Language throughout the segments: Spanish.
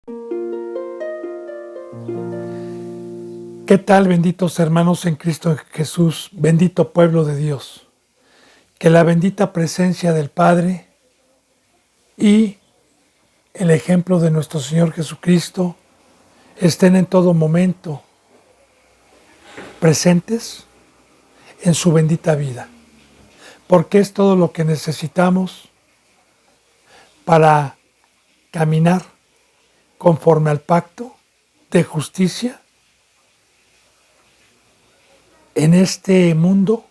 ¿Qué tal, benditos hermanos en Cristo Jesús, bendito pueblo de Dios? Que la bendita presencia del Padre y el ejemplo de nuestro Señor Jesucristo estén en todo momento presentes en su bendita vida, porque es todo lo que necesitamos para caminar conforme al pacto de justicia en este mundo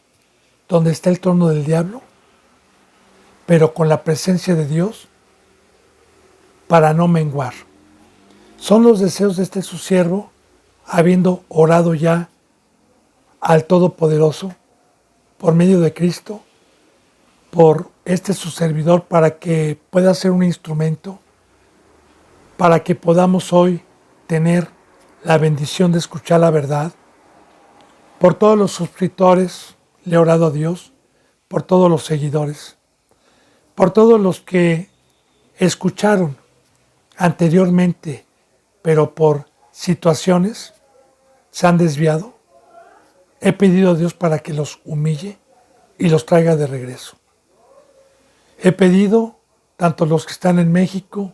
donde está el trono del diablo, pero con la presencia de Dios para no menguar. Son los deseos de este su siervo, habiendo orado ya al Todopoderoso por medio de Cristo, por este su servidor, para que pueda ser un instrumento, para que podamos hoy tener la bendición de escuchar la verdad. Por todos los suscriptores le he orado a Dios, por todos los seguidores, por todos los que escucharon anteriormente, pero por situaciones se han desviado. He pedido a Dios para que los humille y los traiga de regreso. He pedido tanto los que están en México,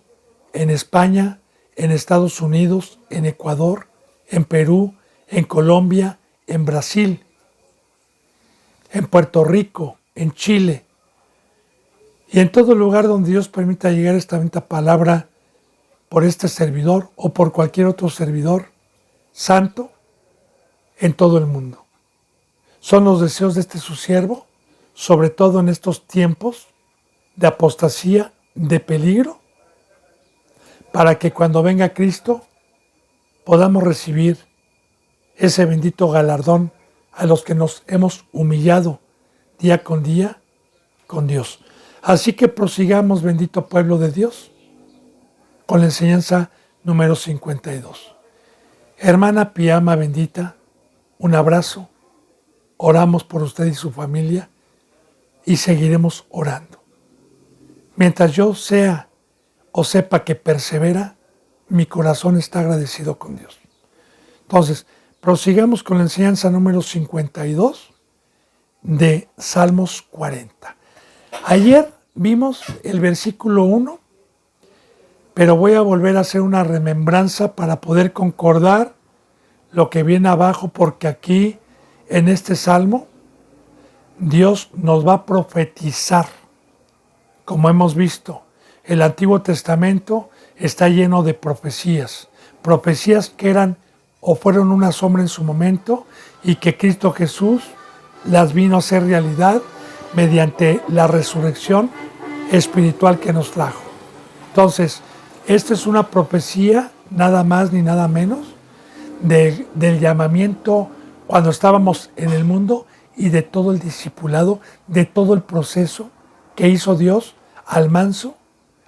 en España, en Estados Unidos, en Ecuador, en Perú, en Colombia, en Brasil, en Puerto Rico, en Chile y en todo lugar donde Dios permita llegar esta bendita palabra por este servidor o por cualquier otro servidor santo en todo el mundo. Son los deseos de este su siervo, sobre todo en estos tiempos de apostasía, de peligro, para que cuando venga Cristo podamos recibir ese bendito galardón a los que nos hemos humillado día con Dios. Así que prosigamos, bendito pueblo de Dios, con la enseñanza número 52. Hermana Piama bendita, un abrazo, oramos por usted y su familia y seguiremos orando. Mientras yo sea o sepa que persevera, mi corazón está agradecido con Dios. Entonces, prosigamos con la enseñanza número 52 de Salmos 40. Ayer vimos el versículo 1, pero voy a volver a hacer una remembranza para poder concordar lo que viene abajo, porque aquí, en este salmo, Dios nos va a profetizar. Como hemos visto, el Antiguo Testamento está lleno de profecías que eran o fueron una sombra en su momento y que Cristo Jesús las vino a hacer realidad mediante la resurrección espiritual que nos trajo. Entonces, esta es una profecía, nada más ni nada menos, del llamamiento cuando estábamos en el mundo y de todo el discipulado, de todo el proceso que hizo Dios al manso,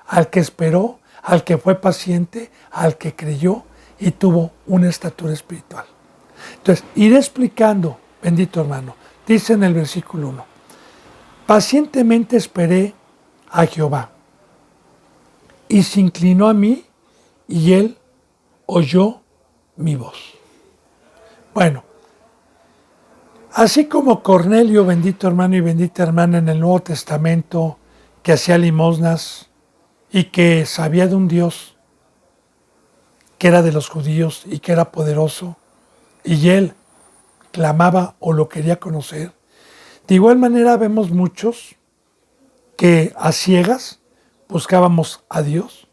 al que esperó, al que fue paciente, al que creyó y tuvo una estatura espiritual. Entonces, iré explicando, bendito hermano, dice en el versículo 1, pacientemente esperé a Jehová, y se inclinó a mí, y él oyó mi voz. Bueno, así como Cornelio, bendito hermano y bendita hermana en el Nuevo Testamento, que hacía limosnas y que sabía de un Dios que era de los judíos y que era poderoso, y él clamaba o lo quería conocer. De igual manera vemos muchos que a ciegas buscábamos a Dios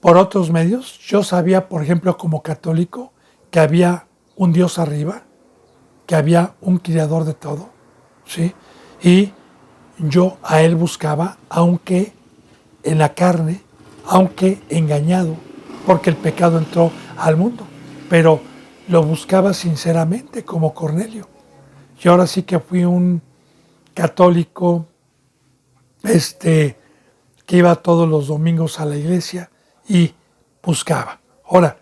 por otros medios. Yo sabía, por ejemplo, como católico, que había un Dios arriba, que había un creador de todo, ¿sí? Y yo a él buscaba, aunque en la carne, aunque engañado, porque el pecado entró al mundo, pero lo buscaba sinceramente como Cornelio. Yo ahora sí que fui un católico que iba todos los domingos a la iglesia y buscaba. Ahora,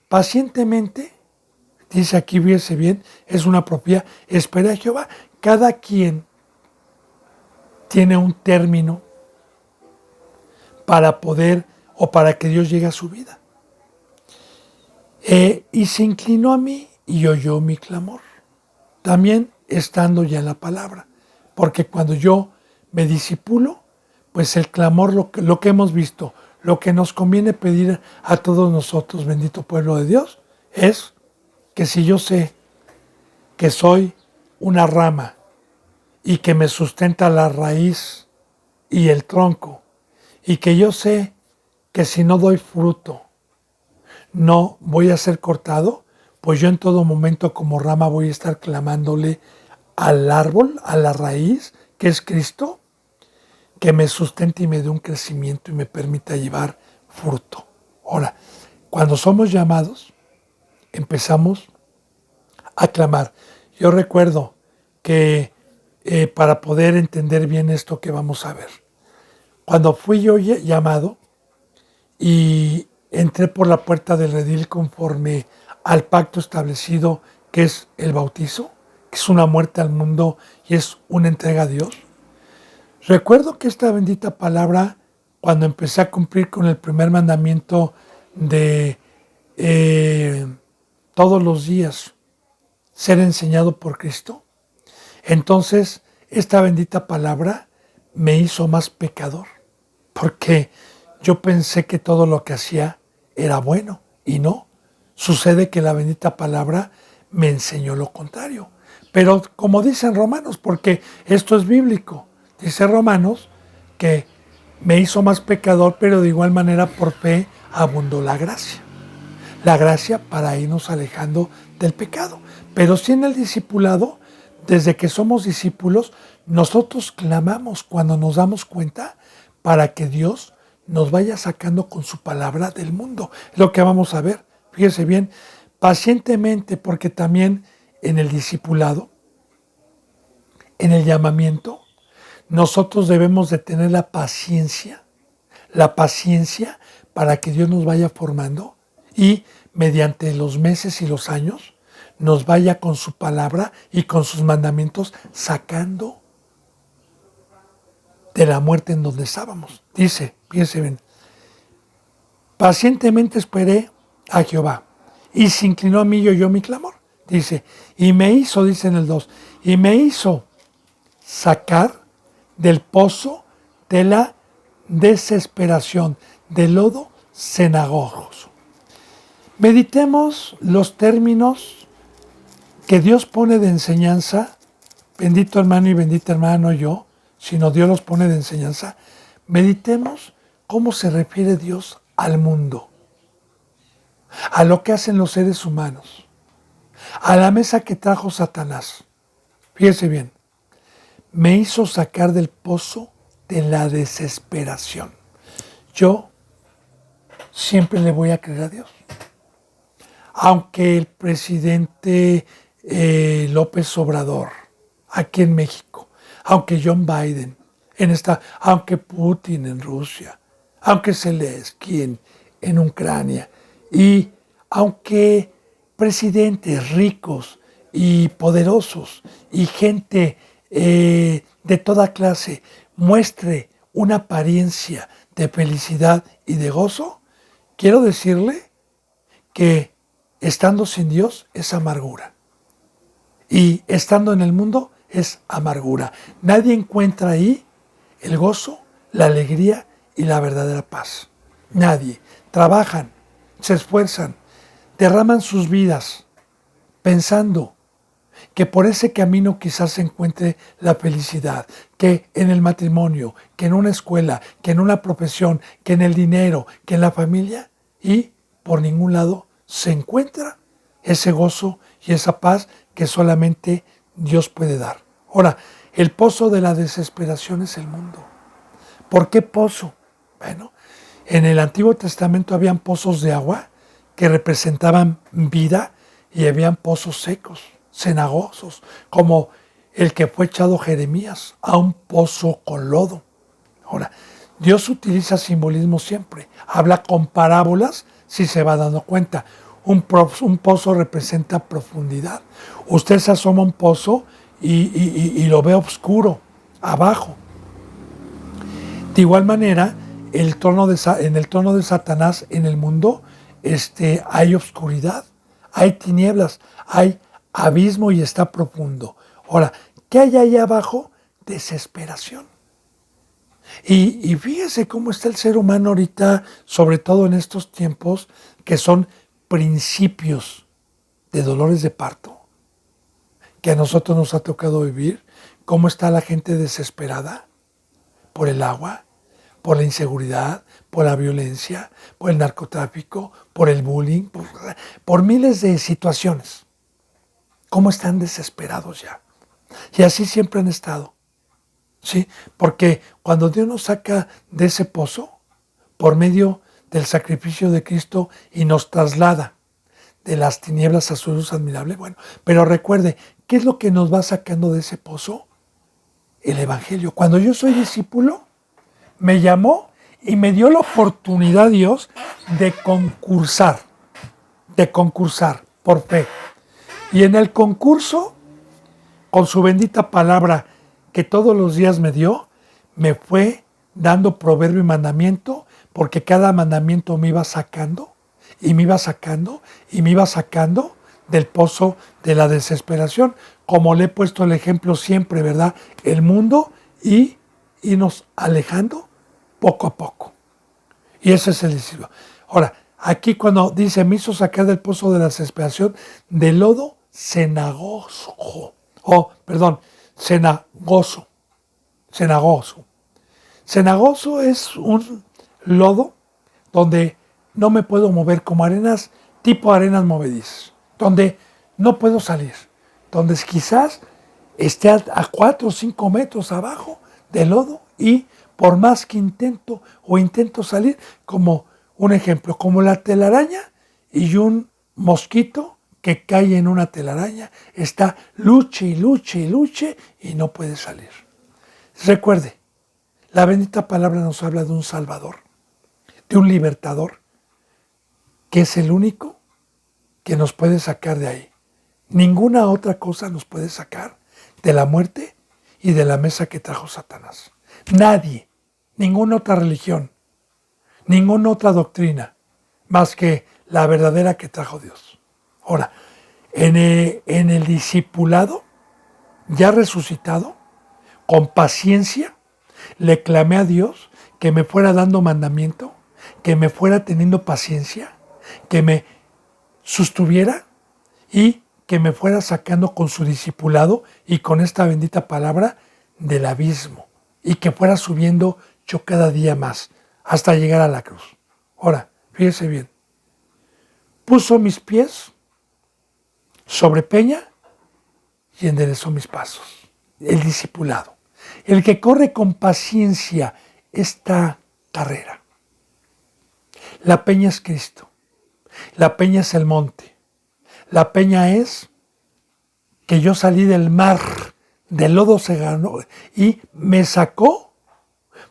pacientemente, dice aquí, fíjese bien, es una propiedad, espera a Jehová. Cada quien tiene un término para poder o para que Dios llegue a su vida. Y se inclinó a mí y oyó mi clamor. También estando ya en la palabra. Porque cuando yo me disipulo, pues el clamor, lo que hemos visto, lo que nos conviene pedir a todos nosotros, bendito pueblo de Dios, es que si yo sé que soy una rama y que me sustenta la raíz y el tronco, y que yo sé que si no doy fruto, no voy a ser cortado, pues yo en todo momento como rama voy a estar clamándole al árbol, a la raíz, que es Cristo, que me sustente y me dé un crecimiento y me permita llevar fruto. Ahora, cuando somos llamados, empezamos a clamar. Yo recuerdo que para poder entender bien esto que vamos a ver, cuando fui yo llamado y entré por la puerta del redil conforme al pacto establecido, que es el bautizo, que es una muerte al mundo y es una entrega a Dios. Recuerdo que esta bendita palabra, cuando empecé a cumplir con el primer mandamiento de todos los días ser enseñado por Cristo, entonces esta bendita palabra me hizo más pecador, porque yo pensé que todo lo que hacía era bueno y no. Sucede que la bendita palabra me enseñó lo contrario. Pero como dicen Romanos, porque esto es bíblico, dice Romanos que me hizo más pecador, pero de igual manera por fe abundó la gracia. La gracia para irnos alejando del pecado. Pero sí en el discipulado, desde que somos discípulos, nosotros clamamos cuando nos damos cuenta para que Dios nos vaya sacando con su palabra del mundo. Es lo que vamos a ver. Fíjese bien, pacientemente, porque también en el discipulado, en el llamamiento, nosotros debemos de tener la paciencia para que Dios nos vaya formando y mediante los meses y los años nos vaya con su palabra y con sus mandamientos sacando de la muerte en donde estábamos. Dice, fíjense bien, pacientemente esperé a Jehová y se inclinó a mí y oyó mi clamor. Dice, y me hizo, dice en el 2, y me hizo sacar del pozo de la desesperación, del lodo cenagoso. Meditemos los términos que Dios pone de enseñanza, bendito hermano y bendita hermana, no yo, sino Dios los pone de enseñanza. Meditemos cómo se refiere Dios al mundo, a lo que hacen los seres humanos, a la mesa que trajo Satanás. Fíjese bien, me hizo sacar del pozo de la desesperación. Yo siempre le voy a creer a Dios. Aunque el presidente López Obrador, aquí en México, aunque John Biden, aunque Putin en Rusia, aunque Zelensky en Ucrania, y aunque presidentes ricos y poderosos y gente de toda clase muestre una apariencia de felicidad y de gozo, quiero decirle que estando sin Dios es amargura. Y estando en el mundo es amargura. Nadie encuentra ahí el gozo, la alegría y la verdadera paz. Nadie. Trabajan, se esfuerzan, derraman sus vidas pensando que por ese camino quizás se encuentre la felicidad, que en el matrimonio, que en una escuela, que en una profesión, que en el dinero, que en la familia, y por ningún lado se encuentra ese gozo y esa paz que solamente Dios puede dar. Ahora, el pozo de la desesperación es el mundo. ¿Por qué pozo? Bueno, en el Antiguo Testamento habían pozos de agua que representaban vida y habían pozos secos, cenagosos, como el que fue echado Jeremías a un pozo con lodo. Ahora, Dios utiliza simbolismo siempre, habla con parábolas si se va dando cuenta. Un pozo representa profundidad. Usted se asoma a un pozo y lo ve oscuro, abajo. De igual manera, en el trono de Satanás, en el mundo, hay oscuridad, hay tinieblas, hay abismo y está profundo. Ahora, ¿qué hay ahí abajo? Desesperación. Y fíjese cómo está el ser humano ahorita, sobre todo en estos tiempos, que son principios de dolores de parto, que a nosotros nos ha tocado vivir, cómo está la gente desesperada por el agua, por la inseguridad, por la violencia, por el narcotráfico, por el bullying, por miles de situaciones. Cómo están desesperados ya. Y así siempre han estado. ¿Sí? Porque cuando Dios nos saca de ese pozo, por medio del sacrificio de Cristo y nos traslada de las tinieblas a su luz admirable, bueno, pero recuerde, ¿qué es lo que nos va sacando de ese pozo? El Evangelio. Cuando yo soy discípulo, me llamó y me dio la oportunidad Dios de concursar por fe. Y en el concurso, con su bendita palabra que todos los días me dio, me fue dando proverbio y mandamiento, porque cada mandamiento me iba sacando, y me iba sacando, y me iba sacando del pozo de la desesperación, como le he puesto el ejemplo siempre, ¿verdad? El mundo y irnos alejando poco a poco. Y ese es el discípulo. Ahora, aquí cuando dice, me hizo sacar del pozo de la desesperación, del lodo cenagoso, cenagoso. Cenagoso es un lodo donde no me puedo mover, como arenas, tipo arenas movedizas, donde no puedo salir, donde quizás esté a 4 o 5 metros abajo del lodo y por más que intento salir, como un ejemplo, como la telaraña y un mosquito que cae en una telaraña, está luche y no puede salir. Recuerde, la bendita palabra nos habla de un Salvador, de un libertador, que es el único que nos puede sacar de ahí. Ninguna otra cosa nos puede sacar de la muerte y de la mesa que trajo Satanás. Nadie, ninguna otra religión, ninguna otra doctrina, más que la verdadera que trajo Dios. Ahora, en el discipulado, ya resucitado, con paciencia, le clamé a Dios que me fuera dando mandamiento, que me fuera teniendo paciencia, que me sostuviera y que me fuera sacando con su discipulado y con esta bendita palabra del abismo y que fuera subiendo yo cada día más hasta llegar a la cruz. Ahora, fíjese bien, puso mis pies sobre peña y enderezó mis pasos. El discipulado, el que corre con paciencia esta carrera. La peña es Cristo, la peña es el monte, la peña es que yo salí del mar, del lodo se ganó y me sacó,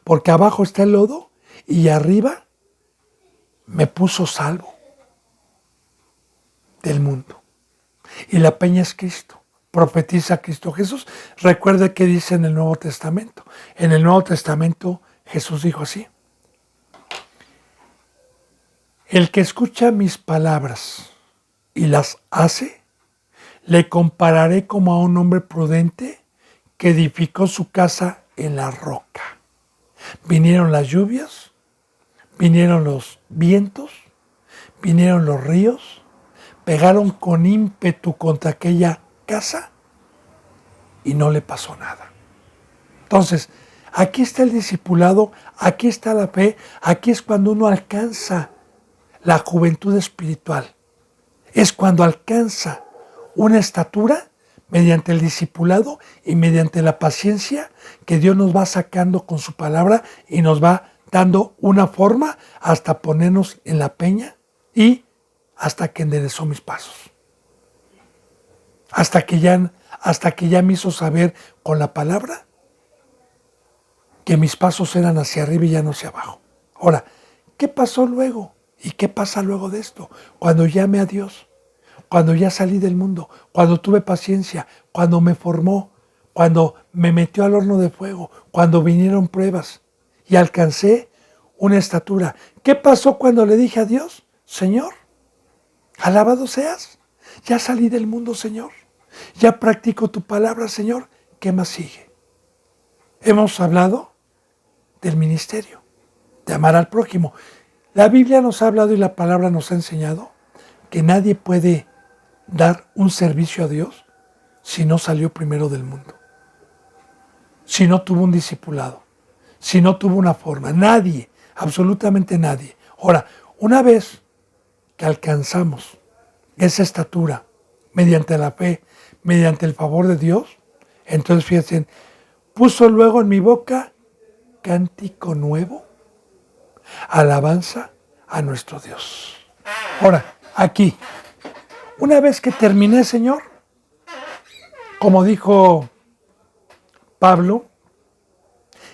porque abajo está el lodo y arriba me puso salvo del mundo. Y la peña es Cristo, profetiza Cristo Jesús. Recuerde que dice en el Nuevo Testamento. En el Nuevo Testamento Jesús dijo así: el que escucha mis palabras y las hace, le compararé como a un hombre prudente que edificó su casa en la roca. Vinieron las lluvias, vinieron los vientos, vinieron los ríos, pegaron con ímpetu contra aquella casa y no le pasó nada. Entonces, aquí está el discipulado, aquí está la fe, aquí es cuando uno alcanza la juventud espiritual. Es cuando alcanza una estatura mediante el discipulado y mediante la paciencia que Dios nos va sacando con su palabra y nos va dando una forma hasta ponernos en la peña y hasta que enderezó mis pasos. Hasta que ya me hizo saber con la palabra que mis pasos eran hacia arriba y ya no hacia abajo. Ahora, ¿qué pasó luego? ¿Y qué pasa luego de esto? Cuando llame a Dios, cuando ya salí del mundo, cuando tuve paciencia, cuando me formó, cuando me metió al horno de fuego, cuando vinieron pruebas y alcancé una estatura. ¿Qué pasó cuando le dije a Dios? Señor, alabado seas. Ya salí del mundo, Señor. Ya practico tu palabra, Señor. ¿Qué más sigue? Hemos hablado del ministerio, de amar al prójimo. La Biblia nos ha hablado y la palabra nos ha enseñado que nadie puede dar un servicio a Dios si no salió primero del mundo, si no tuvo un discipulado, si no tuvo una forma. Nadie, absolutamente nadie. Ahora, una vez que alcanzamos esa estatura mediante la fe, mediante el favor de Dios, entonces fíjense, puso luego en mi boca cántico nuevo, alabanza a nuestro Dios. Ahora, aquí, una vez que terminé, Señor, como dijo Pablo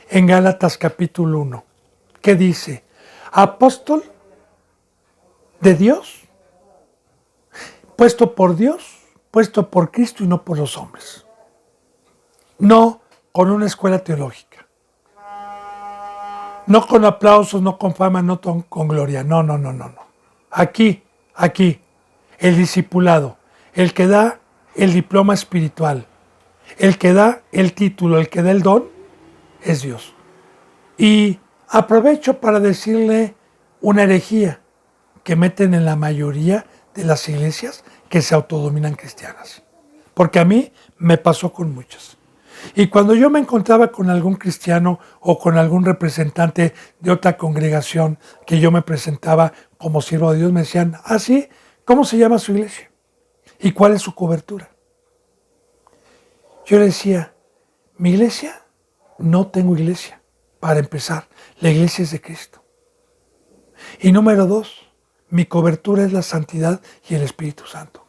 en Gálatas capítulo 1, que dice, apóstol de Dios, puesto por Dios, puesto por Cristo y no por los hombres. No con una escuela teológica. No con aplausos, no con fama, no con gloria. No. Aquí, el discipulado, el que da el diploma espiritual, el que da el título, el que da el don, es Dios. Y aprovecho para decirle una herejía que meten en la mayoría de las iglesias que se autodominan cristianas. Porque a mí me pasó con muchas. Y cuando yo me encontraba con algún cristiano o con algún representante de otra congregación que yo me presentaba como siervo de Dios, me decían, sí, ¿cómo se llama su iglesia? ¿Y cuál es su cobertura? Yo le decía, mi iglesia, no tengo iglesia. Para empezar, la iglesia es de Cristo. Y número 2, mi cobertura es la santidad y el Espíritu Santo.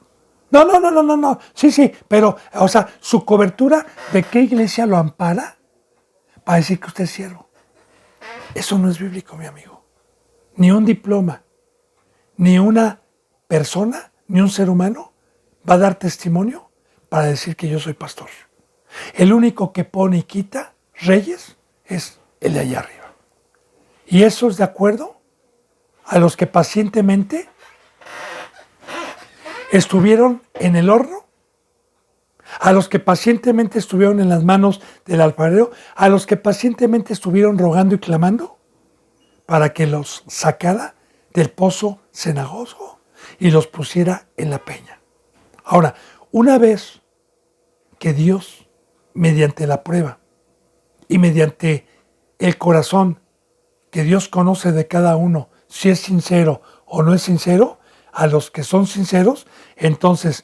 No. Sí, pero, su cobertura, ¿de qué iglesia lo ampara? Para decir que usted es siervo. Eso no es bíblico, mi amigo. Ni un diploma, ni una persona, ni un ser humano va a dar testimonio para decir que yo soy pastor. El único que pone y quita reyes es el de allá arriba. Y eso es de acuerdo a los que pacientemente estuvieron en el horno, a los que pacientemente estuvieron en las manos del alfarero, a los que pacientemente estuvieron rogando y clamando para que los sacara del pozo cenagoso y los pusiera en la peña. Ahora, una vez que Dios, mediante la prueba y mediante el corazón que Dios conoce de cada uno, si es sincero o no es sincero, a los que son sinceros, entonces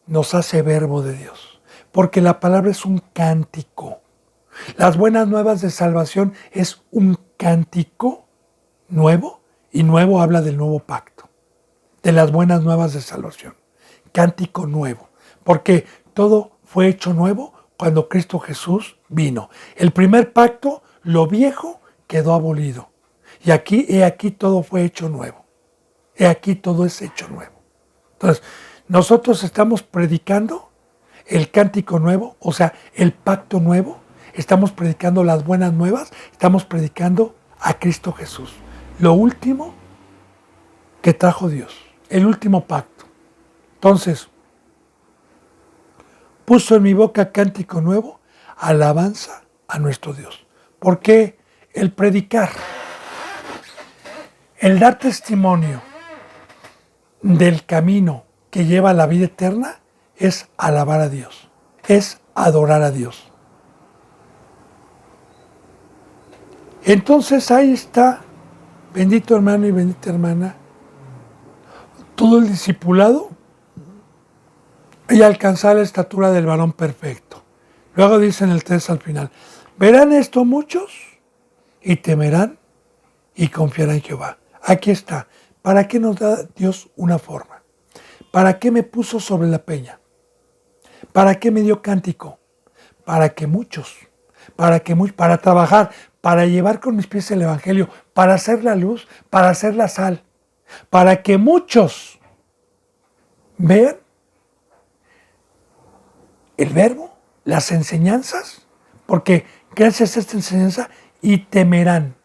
nos hace verbo de Dios. Porque la palabra es un cántico. Las buenas nuevas de salvación es un cántico nuevo, y nuevo habla del nuevo pacto, de las buenas nuevas de salvación. Cántico nuevo, porque todo fue hecho nuevo cuando Cristo Jesús vino. El primer pacto, lo viejo, quedó abolido. Y aquí todo fue hecho nuevo. Aquí todo es hecho nuevo. Entonces, nosotros estamos predicando el cántico nuevo, o sea, el pacto nuevo. Estamos predicando las buenas nuevas. Estamos predicando a Cristo Jesús. Lo último que trajo Dios. El último pacto. Entonces, puso en mi boca cántico nuevo, alabanza a nuestro Dios. ¿Por qué el predicar? El dar testimonio del camino que lleva a la vida eterna es alabar a Dios, es adorar a Dios. Entonces ahí está, bendito hermano y bendita hermana, todo el discipulado y alcanzar la estatura del varón perfecto. Luego dice en el 3 al final, verán esto muchos y temerán y confiarán en Jehová. Aquí está. ¿Para qué nos da Dios una forma? ¿Para qué me puso sobre la peña? ¿Para qué me dio cántico? Para que muchos, para trabajar, para llevar con mis pies el evangelio, para hacer la luz, para hacer la sal, para que muchos vean el verbo, las enseñanzas, porque gracias a esta enseñanza y temerán.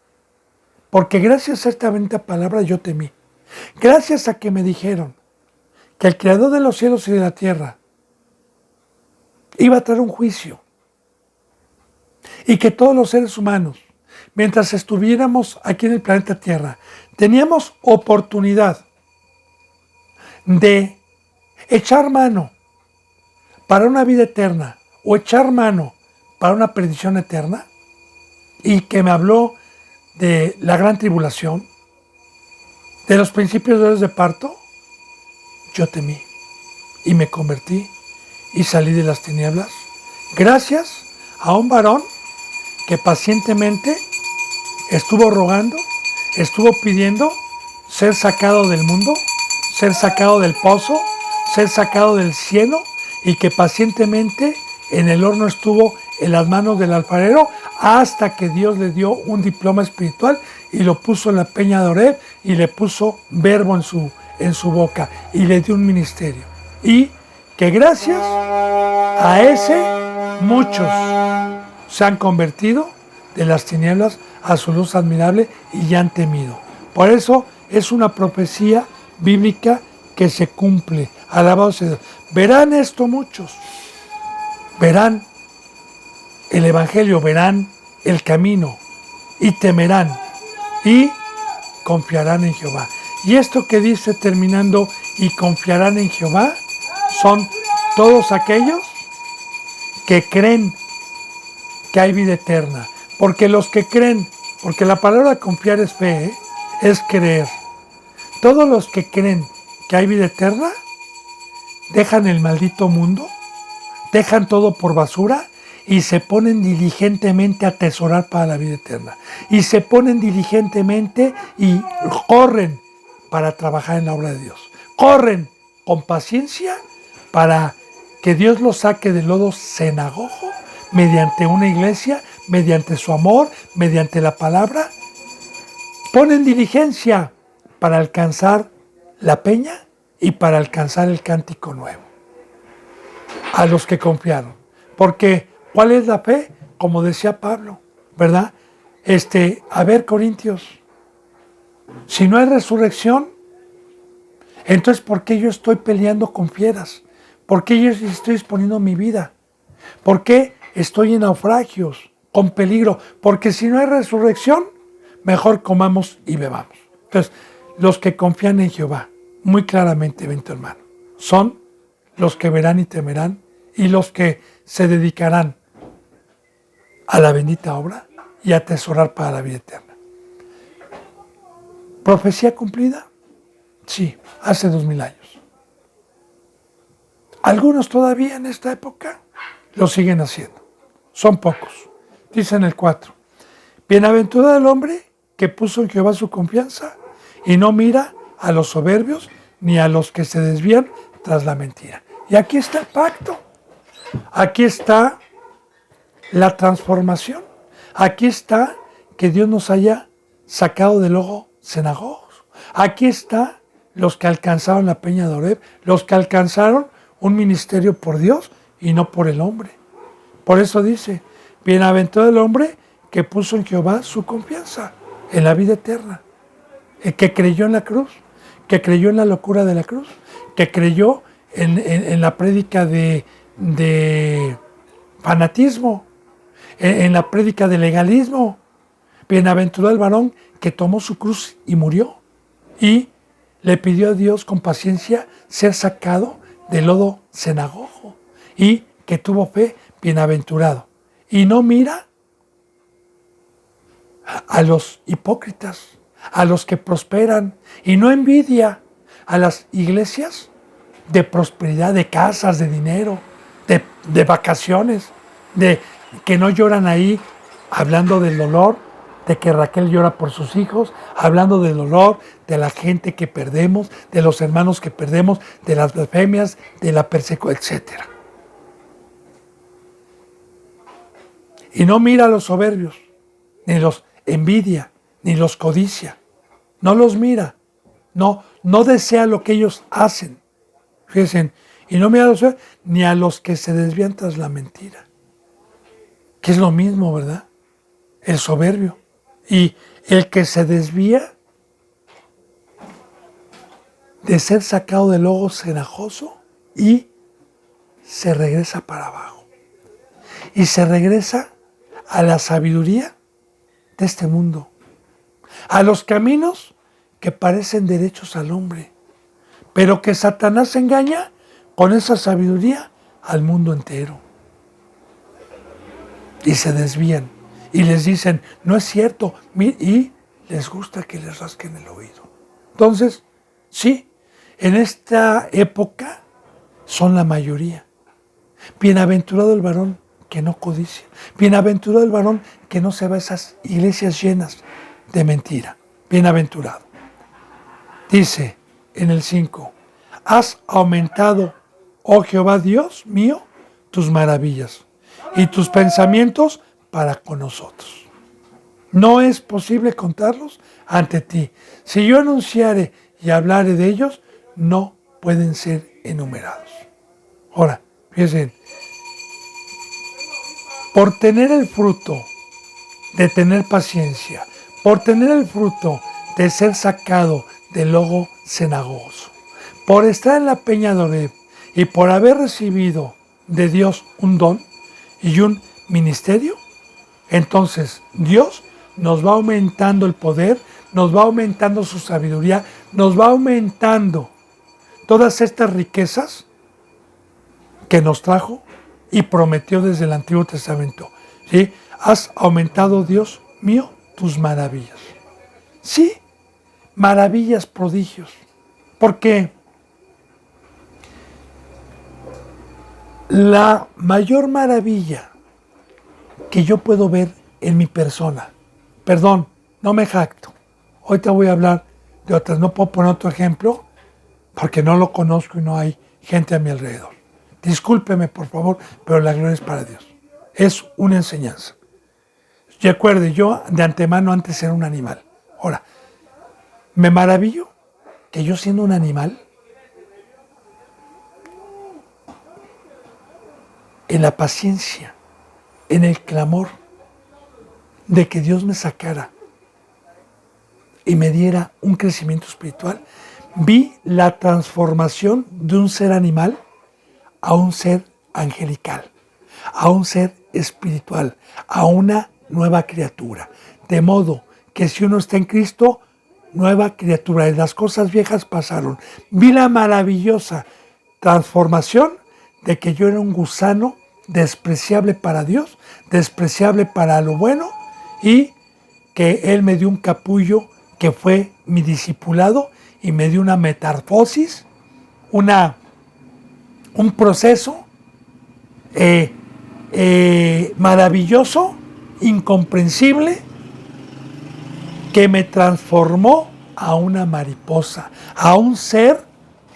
Porque gracias a esta bendita palabra yo temí. Gracias a que me dijeron que el Creador de los cielos y de la tierra iba a traer un juicio. Y que todos los seres humanos, mientras estuviéramos aquí en el planeta Tierra, teníamos oportunidad de echar mano para una vida eterna o echar mano para una perdición eterna, y que me habló de la gran tribulación, de los principios de dolores de parto, yo temí y me convertí y salí de las tinieblas gracias a un varón que pacientemente estuvo rogando, estuvo pidiendo ser sacado del mundo, ser sacado del pozo, ser sacado del cielo, y que pacientemente en el horno estuvo en las manos del alfarero hasta que Dios le dio un diploma espiritual y lo puso en la peña de Oreb y le puso verbo en su boca y le dio un ministerio. Y que gracias a ese muchos se han convertido de las tinieblas a su luz admirable y ya han temido. Por eso es una profecía bíblica que se cumple. Alabado sea Dios. Verán esto muchos. Verán el Evangelio, verán el camino y temerán y confiarán en Jehová. Y esto que dice terminando, y confiarán en Jehová, son todos aquellos que creen que hay vida eterna. Porque los que creen, porque la palabra confiar es fe, es creer. Todos los que creen que hay vida eterna, dejan el maldito mundo, dejan todo por basura y se ponen diligentemente a atesorar para la vida eterna. Y se ponen diligentemente y corren para trabajar en la obra de Dios. Corren con paciencia para que Dios los saque del lodo cenagoso mediante una iglesia, mediante su amor, mediante la palabra. Ponen diligencia para alcanzar la peña y para alcanzar el cántico nuevo. A los que confiaron. Porque, ¿cuál es la fe? Como decía Pablo, ¿verdad? A ver, Corintios, si no hay resurrección, entonces ¿por qué yo estoy peleando con fieras? ¿Por qué yo estoy exponiendo mi vida? ¿Por qué estoy en naufragios, con peligro? Porque si no hay resurrección, mejor comamos y bebamos. Entonces, los que confían en Jehová, muy claramente, ven tu hermano, son los que verán y temerán, y los que se dedicarán a la bendita obra y a atesorar para la vida eterna. ¿Profecía cumplida? Sí, hace 2000 años. Algunos todavía en esta época lo siguen haciendo. Son pocos. Dice en el 4. Bienaventurado el hombre que puso en Jehová su confianza y no mira a los soberbios ni a los que se desvían tras la mentira. Y aquí está el pacto. Aquí está la transformación. Aquí está que Dios nos haya sacado del lodo cenagoso. Aquí está los que alcanzaron la peña de Oreb, los que alcanzaron un ministerio por Dios y no por el hombre. Por eso dice, bienaventurado el hombre que puso en Jehová su confianza, en la vida eterna, el que creyó en la cruz, que creyó en la locura de la cruz, que creyó en la prédica de fanatismo, en la prédica de legalismo. Bienaventurado el varón que tomó su cruz y murió y le pidió a Dios con paciencia ser sacado del lodo cenagoso, y que tuvo fe, bienaventurado. Y no mira a los hipócritas, a los que prosperan, y no envidia a las iglesias de prosperidad, de casas, de dinero, de vacaciones, de que no lloran ahí hablando del dolor, de que Raquel llora por sus hijos, hablando del dolor, de la gente que perdemos, de los hermanos que perdemos, de las blasfemias, de la persecución, etc. Y no mira a los soberbios, ni los envidia, ni los codicia. No los mira, no desea lo que ellos hacen. Fíjense, y no mira a los soberbios, ni a los que se desvían tras la mentira. Que es lo mismo, ¿verdad? El soberbio. Y el que se desvía de ser sacado del lodo cenagoso y se regresa para abajo. Y se regresa a la sabiduría de este mundo, a los caminos que parecen derechos al hombre, pero que Satanás engaña con esa sabiduría al mundo entero. Y se desvían y les dicen, no es cierto, y les gusta que les rasquen el oído. Entonces, sí, en esta época son la mayoría. Bienaventurado el varón que no codicia. Bienaventurado el varón que no se va a esas iglesias llenas de mentira. Bienaventurado. Dice en el 5, has aumentado, oh Jehová Dios mío, tus maravillas y tus pensamientos para con nosotros. No es posible contarlos ante ti. Si yo anunciare y hablare de ellos, no pueden ser enumerados. Ahora, fíjense, por tener el fruto de tener paciencia, por tener el fruto de ser sacado del lodo cenagoso, por estar en la peña de Oreb y por haber recibido de Dios un don y un ministerio, entonces Dios nos va aumentando el poder, nos va aumentando su sabiduría, nos va aumentando todas estas riquezas que nos trajo y prometió desde el Antiguo Testamento. ¿Sí? Has aumentado, Dios mío, tus maravillas. Sí, maravillas, prodigios. Porque la mayor maravilla que yo puedo ver en mi persona, perdón, no me jacto, hoy te voy a hablar de otras, no puedo poner otro ejemplo porque no lo conozco y no hay gente a mi alrededor. Discúlpeme, por favor, pero la gloria es para Dios. Es una enseñanza. Recuerde, yo de antemano antes era un animal. Ahora, me maravillo que yo siendo un animal, en la paciencia, en el clamor de que Dios me sacara y me diera un crecimiento espiritual, vi la transformación de un ser animal a un ser angelical, a un ser espiritual, a una nueva criatura. De modo que si uno está en Cristo, nueva criatura, y las cosas viejas pasaron. Vi la maravillosa transformación de que yo era un gusano despreciable para Dios, despreciable para lo bueno, y que Él me dio un capullo que fue mi discipulado y me dio una metamorfosis, un proceso maravilloso, incomprensible, que me transformó a una mariposa, a un ser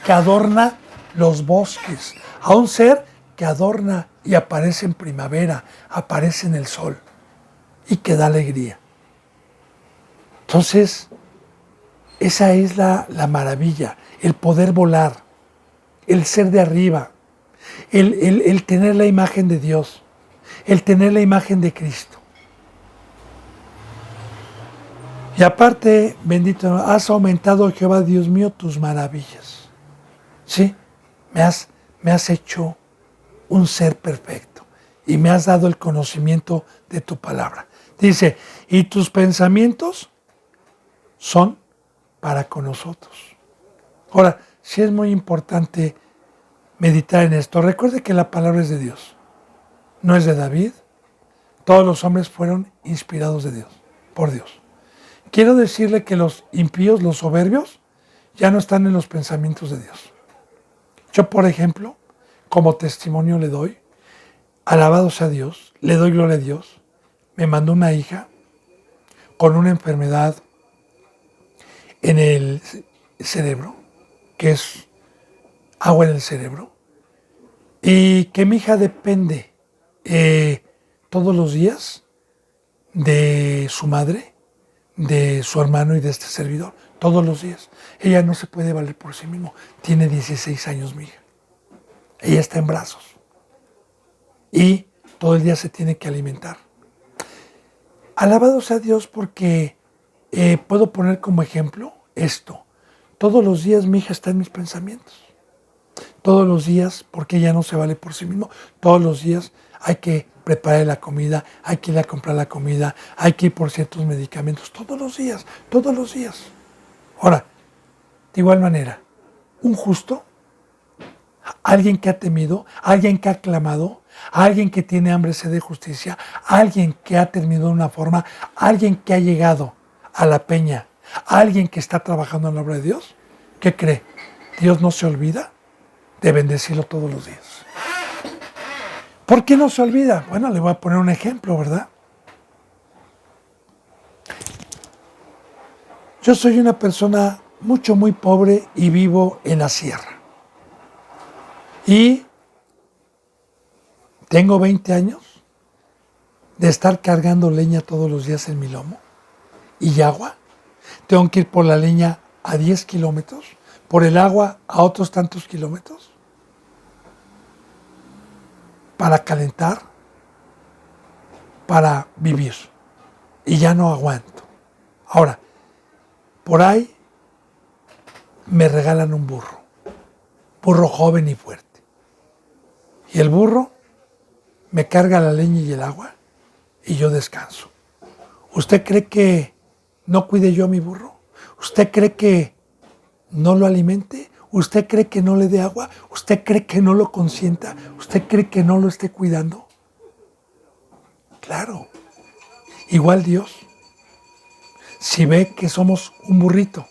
que adorna los bosques, a un ser que adorna y aparece en primavera, aparece en el sol y que da alegría. Entonces, esa es la maravilla, el poder volar, el ser de arriba, el tener la imagen de Dios, el tener la imagen de Cristo. Y aparte, bendito, has aumentado, Jehová Dios mío, tus maravillas. ¿Sí? Me has hecho un ser perfecto y me has dado el conocimiento de tu palabra. Dice, y tus pensamientos son para con nosotros. Ahora, sí es muy importante meditar en esto. Recuerde que la palabra es de Dios, no es de David. Todos los hombres fueron inspirados de Dios, por Dios. Quiero decirle que los impíos, los soberbios, ya no están en los pensamientos de Dios. Yo, por ejemplo, como testimonio le doy, alabado sea Dios, le doy gloria a Dios. Me mandó una hija con una enfermedad en el cerebro, que es agua en el cerebro, y que mi hija depende todos los días de su madre, de su hermano y de este servidor, todos los días. Ella no se puede valer por sí misma. Tiene 16 años mi hija. Ella está en brazos y todo el día se tiene que alimentar. Alabado sea Dios porque puedo poner como ejemplo esto. Todos los días mi hija está en mis pensamientos. Todos los días, porque ella no se vale por sí mismo, todos los días hay que preparar la comida, hay que ir a comprar la comida, hay que ir por ciertos medicamentos, todos los días, todos los días. Ahora, de igual manera, un justo, alguien que ha temido, alguien que ha clamado, alguien que tiene hambre, sed de justicia, alguien que ha terminado de una forma, alguien que ha llegado a la peña, alguien que está trabajando en la obra de Dios, ¿qué cree? Dios no se olvida de bendecirlo todos los días. ¿Por qué no se olvida? Bueno, le voy a poner un ejemplo, ¿verdad? Yo soy una persona muy pobre y vivo en la sierra. Y tengo 20 años de estar cargando leña todos los días en mi lomo y agua. Tengo que ir por la leña a 10 kilómetros, por el agua a otros tantos kilómetros, para calentar, para vivir. Y ya no aguanto. Ahora, por ahí me regalan un burro joven y fuerte. Y el burro me carga la leña y el agua y yo descanso. ¿Usted cree que no cuide yo a mi burro? ¿Usted cree que no lo alimente? ¿Usted cree que no le dé agua? ¿Usted cree que no lo consienta? ¿Usted cree que no lo esté cuidando? Claro. Igual Dios, si ve que somos un burrito,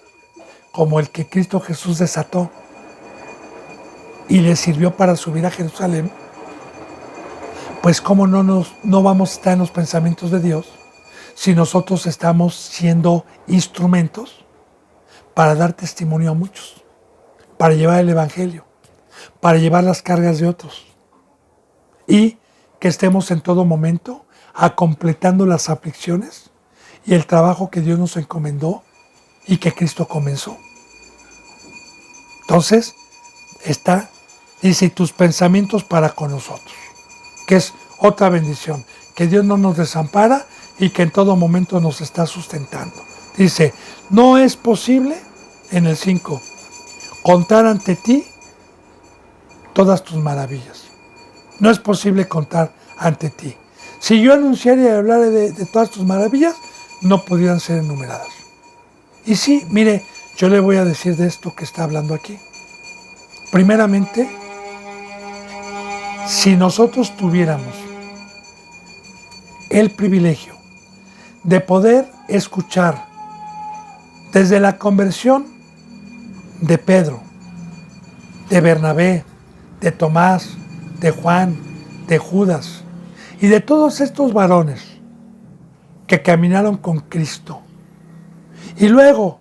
como el que Cristo Jesús desató y le sirvió para subir a Jerusalén, pues cómo no vamos a estar en los pensamientos de Dios si nosotros estamos siendo instrumentos para dar testimonio a muchos, para llevar el Evangelio, para llevar las cargas de otros y que estemos en todo momento completando las aflicciones y el trabajo que Dios nos encomendó y que Cristo comenzó. Entonces, dice, tus pensamientos para con nosotros, que es otra bendición, que Dios no nos desampara y que en todo momento nos está sustentando. Dice, no es posible, en el 5, contar ante ti todas tus maravillas. No es posible contar ante ti. Si yo anunciara y hablara de todas tus maravillas, no podrían ser enumeradas. Y sí, mire, yo le voy a decir de esto que está hablando aquí. Primeramente, si nosotros tuviéramos el privilegio de poder escuchar desde la conversión de Pedro, de Bernabé, de Tomás, de Juan, de Judas y de todos estos varones que caminaron con Cristo. Y luego,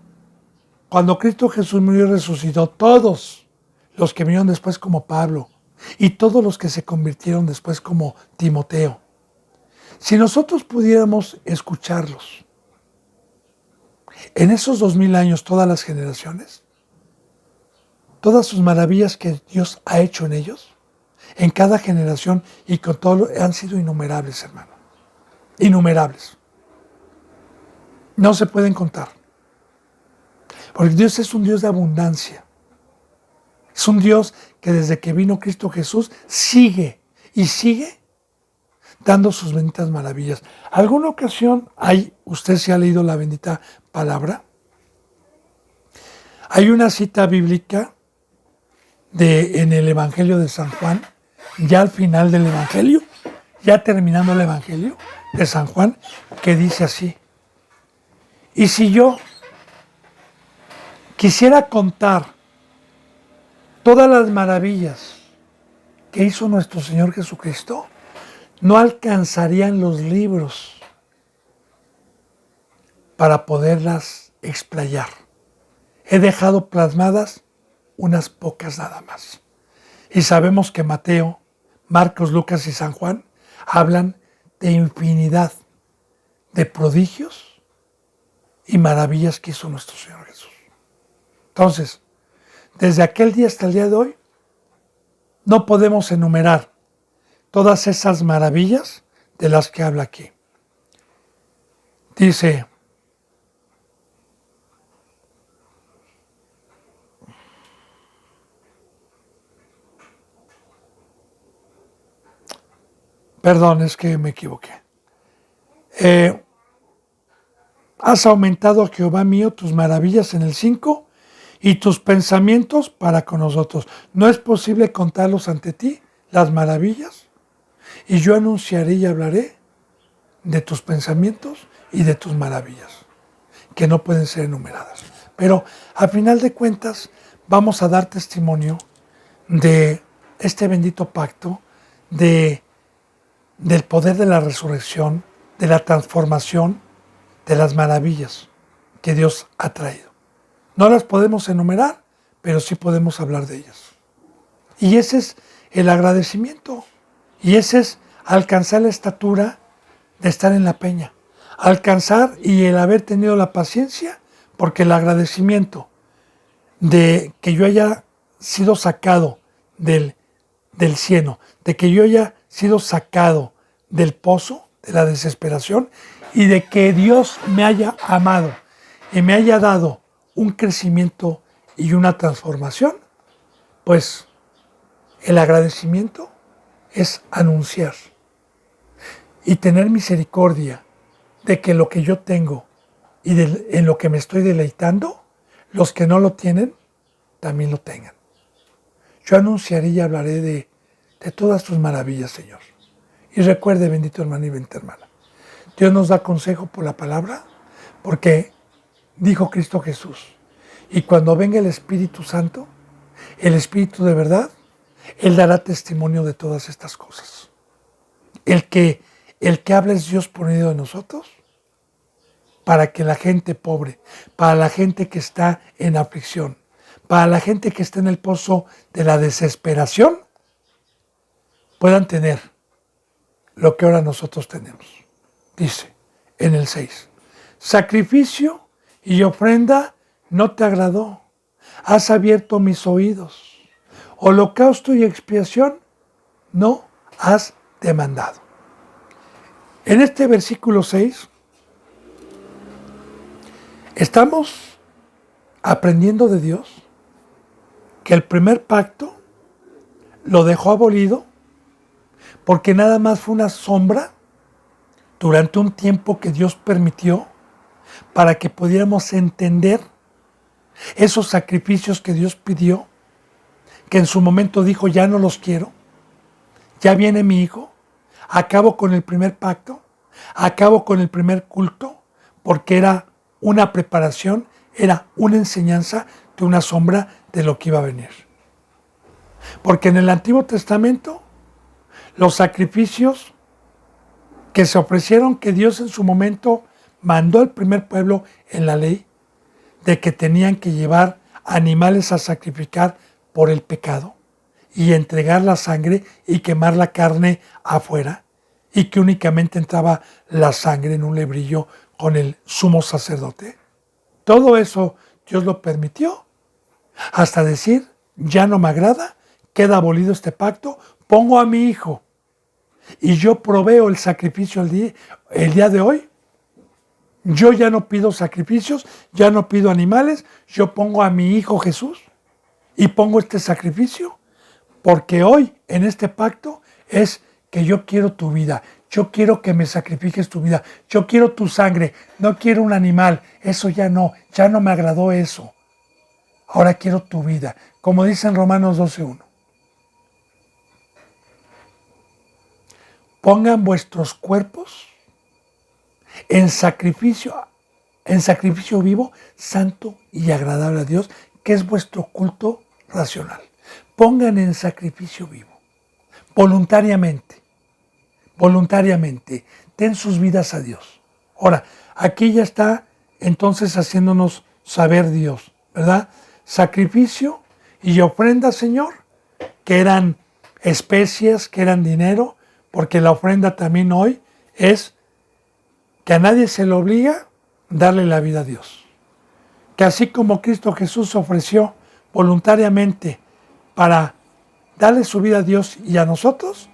cuando Cristo Jesús murió y resucitó, todos los que vinieron después como Pablo y todos los que se convirtieron después como Timoteo, si nosotros pudiéramos escucharlos en esos 2000 años, todas las generaciones, todas sus maravillas que Dios ha hecho en ellos, en cada generación y con todo, han sido innumerables, hermano. Innumerables. No se pueden contar. Porque Dios es un Dios de abundancia. Es un Dios que desde que vino Cristo Jesús sigue y sigue dando sus benditas maravillas. ¿Alguna ocasión usted se ha leído la bendita palabra? Hay una cita bíblica en el Evangelio de San Juan, ya al final del Evangelio, ya terminando el Evangelio de San Juan, que dice así: y si yo quisiera contar todas las maravillas que hizo nuestro Señor Jesucristo, no alcanzarían los libros para poderlas explayar. He dejado plasmadas unas pocas nada más. Y sabemos que Mateo, Marcos, Lucas y San Juan hablan de infinidad de prodigios y maravillas que hizo nuestro Señor Jesús. Entonces, desde aquel día hasta el día de hoy, no podemos enumerar todas esas maravillas de las que habla aquí. Dice, perdón, es que me equivoqué. Has aumentado, Jehová mío, tus maravillas en el 5 y tus pensamientos para con nosotros. No es posible contarlos ante ti, las maravillas, y yo anunciaré y hablaré de tus pensamientos y de tus maravillas, que no pueden ser enumeradas. Pero a final de cuentas vamos a dar testimonio de este bendito pacto, del poder de la resurrección, de la transformación, de las maravillas que Dios ha traído. No las podemos enumerar, pero sí podemos hablar de ellas. Y ese es el agradecimiento. Y ese es alcanzar la estatura de estar en la peña. Alcanzar y el haber tenido la paciencia, porque el agradecimiento de que yo haya sido sacado del cieno, de que yo haya sido sacado del pozo, de la desesperación, y de que Dios me haya amado y me haya dado un crecimiento y una transformación, pues el agradecimiento es anunciar y tener misericordia de que lo que yo tengo y en lo que me estoy deleitando, los que no lo tienen, también lo tengan. Yo anunciaré y hablaré de todas tus maravillas, Señor. Y recuerde, bendito hermano y bendita hermana, Dios nos da consejo por la palabra, porque dijo Cristo Jesús, y cuando venga el Espíritu Santo, el Espíritu de verdad, Él dará testimonio de todas estas cosas. El que habla es Dios por medio de nosotros, para que la gente pobre, para la gente que está en aflicción, para la gente que está en el pozo de la desesperación, puedan tener lo que ahora nosotros tenemos. Dice en el 6, sacrificio y ofrenda no te agradó, has abierto mis oídos, holocausto y expiación no has demandado. En este versículo 6 estamos aprendiendo de Dios que el primer pacto lo dejó abolido porque nada más fue una sombra durante un tiempo que Dios permitió para que pudiéramos entender esos sacrificios que Dios pidió, que en su momento dijo, ya no los quiero, ya viene mi hijo, acabo con el primer pacto, acabo con el primer culto, porque era una preparación, era una enseñanza de una sombra de lo que iba a venir. Porque en el Antiguo Testamento, los sacrificios que se ofrecieron, que Dios en su momento mandó al primer pueblo en la ley, de que tenían que llevar animales a sacrificar por el pecado y entregar la sangre y quemar la carne afuera, y que únicamente entraba la sangre en un lebrillo con el sumo sacerdote. Todo eso Dios lo permitió hasta decir, ya no me agrada, queda abolido este pacto, pongo a mi hijo y yo proveo el sacrificio el día de hoy. Yo ya no pido sacrificios, ya no pido animales, yo pongo a mi hijo Jesús y pongo este sacrificio, porque hoy en este pacto es que yo quiero tu vida, yo quiero que me sacrifiques tu vida, yo quiero tu sangre, no quiero un animal, eso ya no me agradó eso. Ahora quiero tu vida, como dice en Romanos 12:1. Pongan vuestros cuerpos en sacrificio vivo, santo y agradable a Dios, que es vuestro culto racional. Pongan en sacrificio vivo, voluntariamente, den sus vidas a Dios. Ahora, aquí ya está entonces haciéndonos saber Dios, ¿verdad? Sacrificio y ofrenda, Señor, que eran especies, que eran dinero, porque la ofrenda también hoy es que a nadie se le obliga darle la vida a Dios. Que así como Cristo Jesús se ofreció voluntariamente para darle su vida a Dios y a nosotros,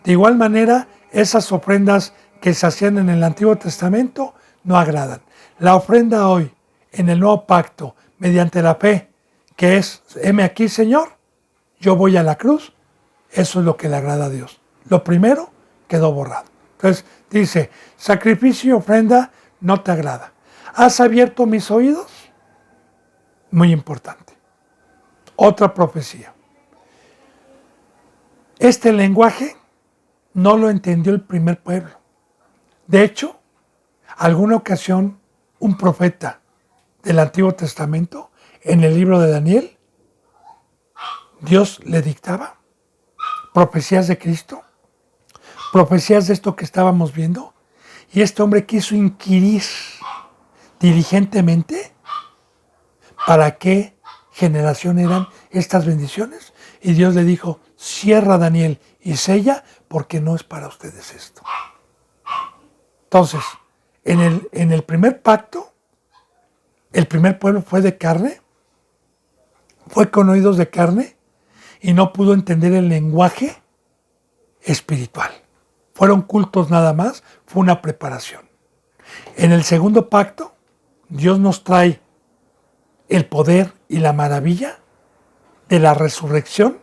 de igual manera esas ofrendas que se hacían en el Antiguo Testamento, no agradan. La ofrenda hoy, en el nuevo pacto, mediante la fe, que es, heme aquí, Señor, yo voy a la cruz, eso es lo que le agrada a Dios. Lo primero quedó borrado. Entonces dice, sacrificio y ofrenda no te agrada. ¿Has abierto mis oídos? Muy importante. Otra profecía. Este lenguaje no lo entendió el primer pueblo. De hecho, alguna ocasión un profeta del Antiguo Testamento, en el libro de Daniel, Dios le dictaba profecías de Cristo, profecías de esto que estábamos viendo, y este hombre quiso inquirir diligentemente para qué generación eran estas bendiciones, y Dios le dijo, cierra Daniel y sella, porque no es para ustedes esto. Entonces, en el primer pacto, el primer pueblo fue de carne, fue con oídos de carne, y no pudo entender el lenguaje espiritual. Fueron cultos nada más, fue una preparación. En el segundo pacto, Dios nos trae el poder y la maravilla de la resurrección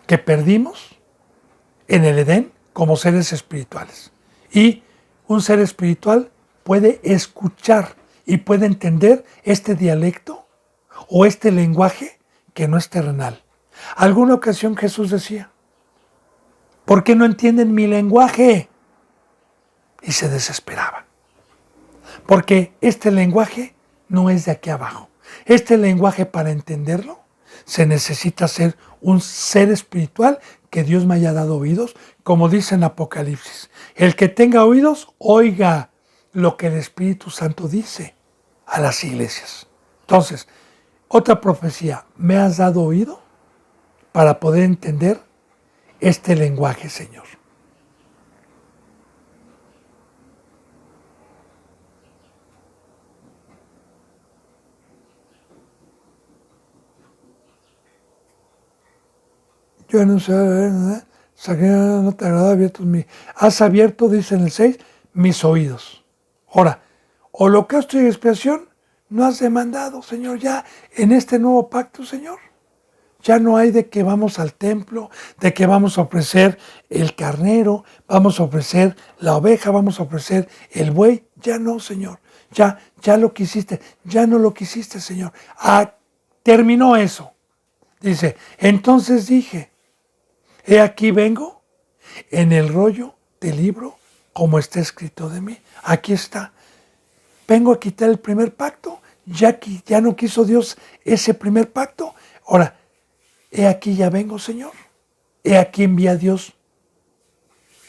que perdimos en el Edén como seres espirituales. Y un ser espiritual puede escuchar y puede entender este dialecto o este lenguaje que no es terrenal. Alguna ocasión Jesús decía, ¿por qué no entienden mi lenguaje? Y se desesperaba. Porque este lenguaje no es de aquí abajo. Este lenguaje, para entenderlo, se necesita ser un ser espiritual que Dios me haya dado oídos, como dice en Apocalipsis. El que tenga oídos, oiga lo que el Espíritu Santo dice a las iglesias. Entonces, otra profecía, ¿me has dado oído para poder entender este lenguaje, Señor? Yo anuncio, no te agrada abiertos has abierto, dice en el 6, mis oídos. Ahora, holocausto y expiación no has demandado, Señor, ya en este nuevo pacto, Señor. Ya no hay de que vamos al templo, de que vamos a ofrecer el carnero, vamos a ofrecer la oveja, vamos a ofrecer el buey. Ya no, Señor. Ya lo quisiste. Ya no lo quisiste, Señor. Terminó eso. Dice, entonces dije, he aquí vengo en el rollo del libro como está escrito de mí. Aquí está. Vengo a quitar el primer pacto. Ya no quiso Dios ese primer pacto. Ahora, he aquí ya vengo, Señor. He aquí envía Dios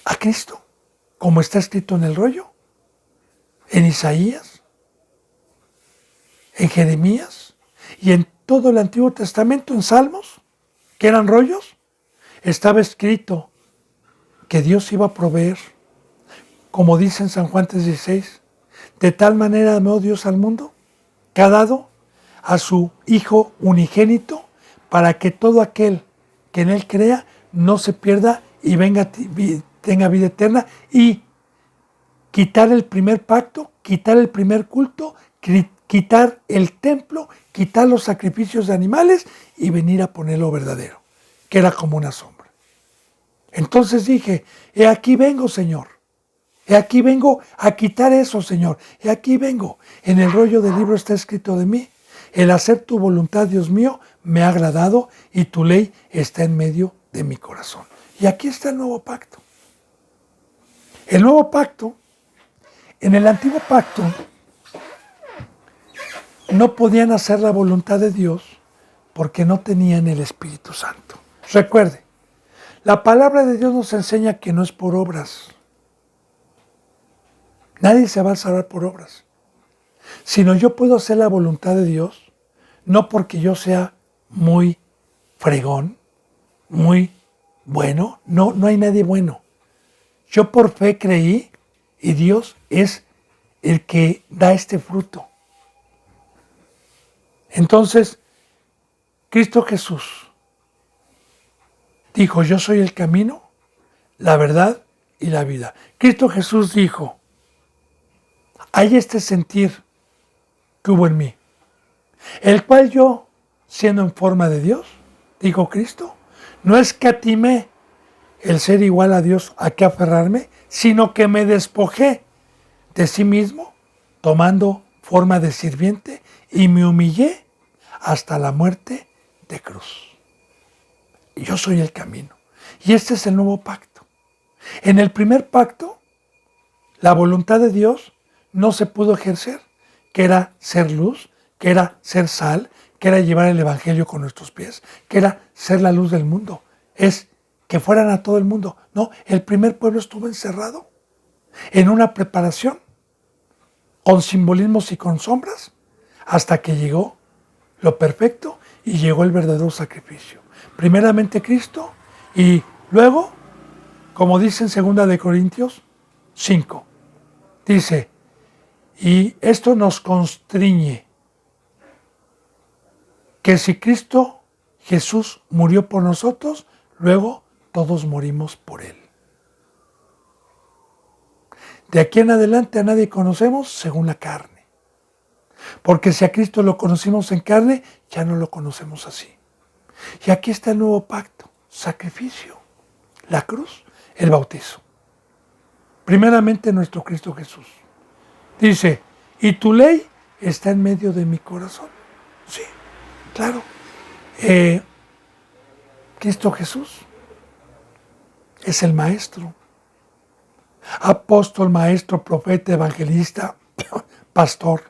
a Cristo, como está escrito en el rollo, en Isaías, en Jeremías y en todo el Antiguo Testamento, en Salmos, que eran rollos, estaba escrito que Dios iba a proveer, como dice en San Juan 3:16, de tal manera amó Dios al mundo, que ha dado a su Hijo unigénito, para que todo aquel que en Él crea no se pierda y tenga vida eterna, y quitar el primer pacto, quitar el primer culto, quitar el templo, quitar los sacrificios de animales y venir a poner lo verdadero, que era como una sombra. Entonces dije, he aquí vengo, Señor. He aquí vengo a quitar eso, Señor. He aquí vengo. En el rollo del libro está escrito de mí. El hacer tu voluntad, Dios mío, me ha agradado y tu ley está en medio de mi corazón. Y aquí está el nuevo pacto. El nuevo pacto, en el antiguo pacto, no podían hacer la voluntad de Dios porque no tenían el Espíritu Santo. Recuerde, la palabra de Dios nos enseña que no es por obras. Nadie se va a salvar por obras. Sino yo puedo hacer la voluntad de Dios, no porque yo sea muy fregón, muy bueno. No hay nadie bueno. Yo por fe creí y Dios es el que da este fruto. Entonces, Cristo Jesús dijo, yo soy el camino, la verdad y la vida. Cristo Jesús dijo, hay este sentir que hubo en mí, el cual yo, siendo en forma de Dios, digo Cristo, no escatimé el ser igual a Dios a qué aferrarme, sino que me despojé de sí mismo, tomando forma de sirviente, y me humillé hasta la muerte de cruz. Y yo soy el camino. Y este es el nuevo pacto. En el primer pacto, la voluntad de Dios no se pudo ejercer, que era ser luz, que era ser sal, que era llevar el evangelio con nuestros pies, que era ser la luz del mundo. Es que fueran a todo el mundo. No, el primer pueblo estuvo encerrado en una preparación con simbolismos y con sombras hasta que llegó lo perfecto y llegó el verdadero sacrificio. Primeramente Cristo y luego, como dice en 2 de Corintios 5, dice, y esto nos constriñe, que si Cristo Jesús murió por nosotros, luego todos morimos por Él. De aquí en adelante a nadie conocemos según la carne. Porque si a Cristo lo conocimos en carne, ya no lo conocemos así. Y aquí está el nuevo pacto, sacrificio, la cruz, el bautizo. Primeramente nuestro Cristo Jesús. Dice, y tu ley está en medio de mi corazón. Sí, claro. Cristo Jesús es el maestro. Apóstol, maestro, profeta, evangelista, pastor,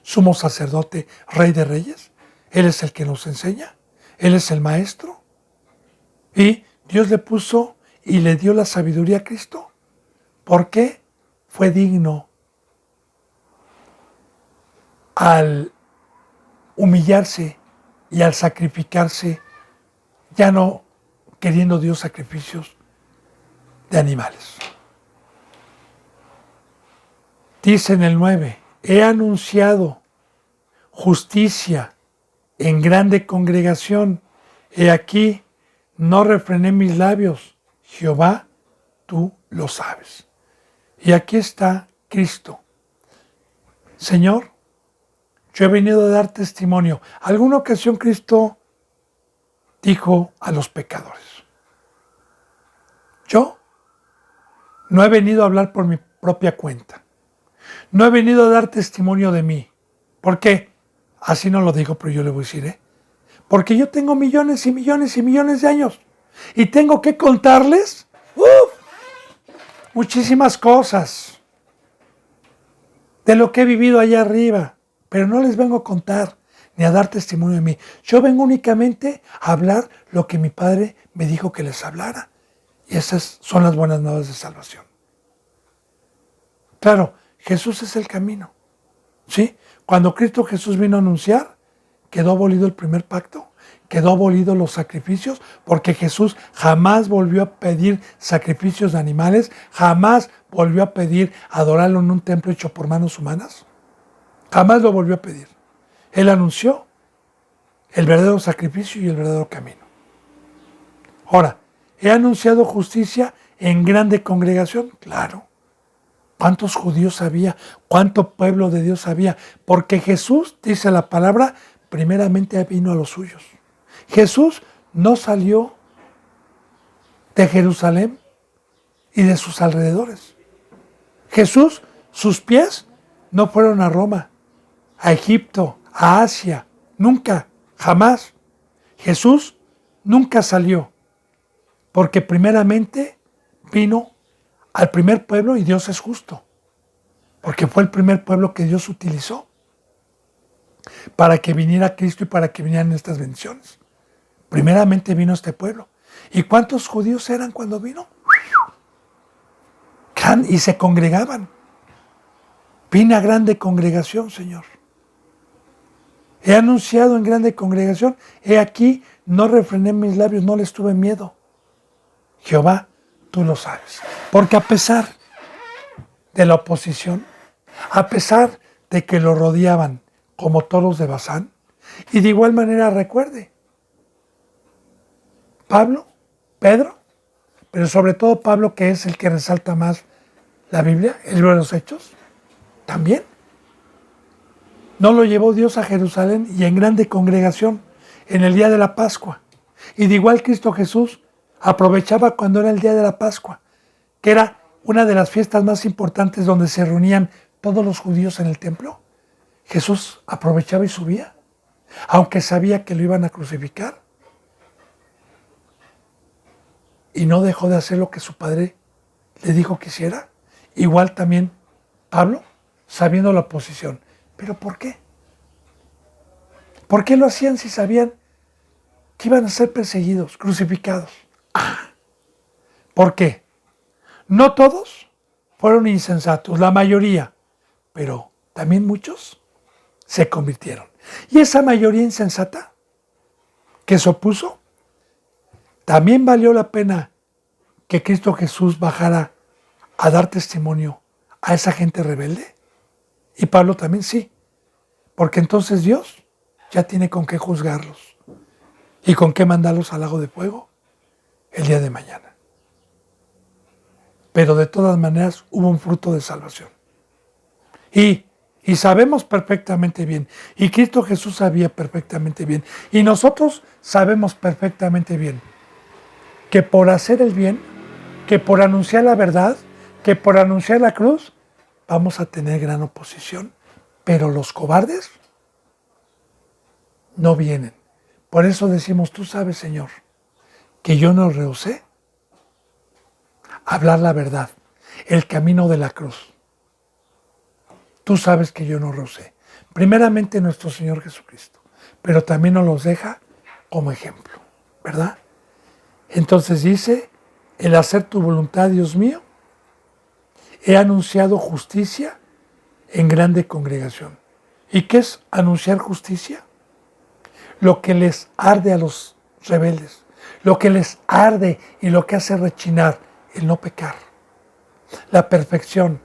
sumo sacerdote, rey de reyes. Él es el que nos enseña. Él es el maestro. Y Dios le puso y le dio la sabiduría a Cristo. ¿Por qué? Fue digno al humillarse y al sacrificarse, ya no queriendo Dios sacrificios de animales. Dice en el 9, he anunciado justicia en grande congregación. He aquí, no refrené mis labios. Jehová, tú lo sabes. Y aquí está Cristo. Señor, yo he venido a dar testimonio. Alguna ocasión Cristo dijo a los pecadores, yo no he venido a hablar por mi propia cuenta. No he venido a dar testimonio de mí. ¿Por qué? Así no lo digo, pero yo le voy a decir, porque yo tengo millones y millones y millones de años. Y tengo que contarles muchísimas cosas de lo que he vivido allá arriba. Pero no les vengo a contar ni a dar testimonio de mí. Yo vengo únicamente a hablar lo que mi Padre me dijo que les hablara. Y esas son las buenas nuevas de salvación. Claro, Jesús es el camino. ¿Sí? Cuando Cristo Jesús vino a anunciar, quedó abolido el primer pacto, quedó abolido los sacrificios, porque Jesús jamás volvió a pedir sacrificios de animales, jamás volvió a pedir adorarlo en un templo hecho por manos humanas. Jamás lo volvió a pedir. Él anunció el verdadero sacrificio y el verdadero camino. Ahora, he anunciado justicia en grande congregación, claro. ¿Cuántos judíos había? ¿Cuánto pueblo de Dios había? Porque Jesús, dice la palabra, primeramente vino a los suyos. Jesús no salió de Jerusalén y de sus alrededores. Jesús, sus pies no fueron a Roma, a Egipto, a Asia, nunca, jamás. Jesús nunca salió, porque primeramente vino al primer pueblo y Dios es justo, porque fue el primer pueblo que Dios utilizó para que viniera Cristo y para que vinieran estas bendiciones. Primeramente vino este pueblo. ¿Y cuántos judíos eran cuando vino? Y se congregaban. Vine a grande congregación, Señor. He anunciado en grande congregación, he aquí, no refrené mis labios, no les tuve miedo. Jehová, tú lo sabes. Porque a pesar de la oposición, a pesar de que lo rodeaban como toros de Basán, y de igual manera recuerde, Pablo, Pedro, pero sobre todo Pablo, que es el que resalta más la Biblia, el libro de los Hechos, también. No lo llevó Dios a Jerusalén y en grande congregación en el día de la Pascua. Y de igual Cristo Jesús aprovechaba cuando era el día de la Pascua, que era una de las fiestas más importantes donde se reunían todos los judíos en el templo. Jesús aprovechaba y subía, aunque sabía que lo iban a crucificar. Y no dejó de hacer lo que su padre le dijo que hiciera. Igual también Pablo, sabiendo la oposición. ¿Pero por qué? ¿Por qué lo hacían si sabían que iban a ser perseguidos, crucificados? ¿Por qué? No todos fueron insensatos, la mayoría, pero también muchos se convirtieron. Y esa mayoría insensata que se opuso, también valió la pena que Cristo Jesús bajara a dar testimonio a esa gente rebelde. Y Pablo también sí, porque entonces Dios ya tiene con qué juzgarlos y con qué mandarlos al lago de fuego el día de mañana. Pero de todas maneras hubo un fruto de salvación. Y sabemos perfectamente bien, y Cristo Jesús sabía perfectamente bien, y nosotros sabemos perfectamente bien, que por hacer el bien, que por anunciar la verdad, que por anunciar la cruz, vamos a tener gran oposición. Pero los cobardes no vienen. Por eso decimos, tú sabes, Señor, que yo no rehusé hablar la verdad, el camino de la cruz. Tú sabes que yo no rehusé. Primeramente nuestro Señor Jesucristo, pero también nos los deja como ejemplo, ¿verdad? Entonces dice, el hacer tu voluntad, Dios mío, he anunciado justicia en grande congregación. ¿Y qué es anunciar justicia? Lo que les arde a los rebeldes, lo que les arde y lo que hace rechinar, el no pecar, la perfección,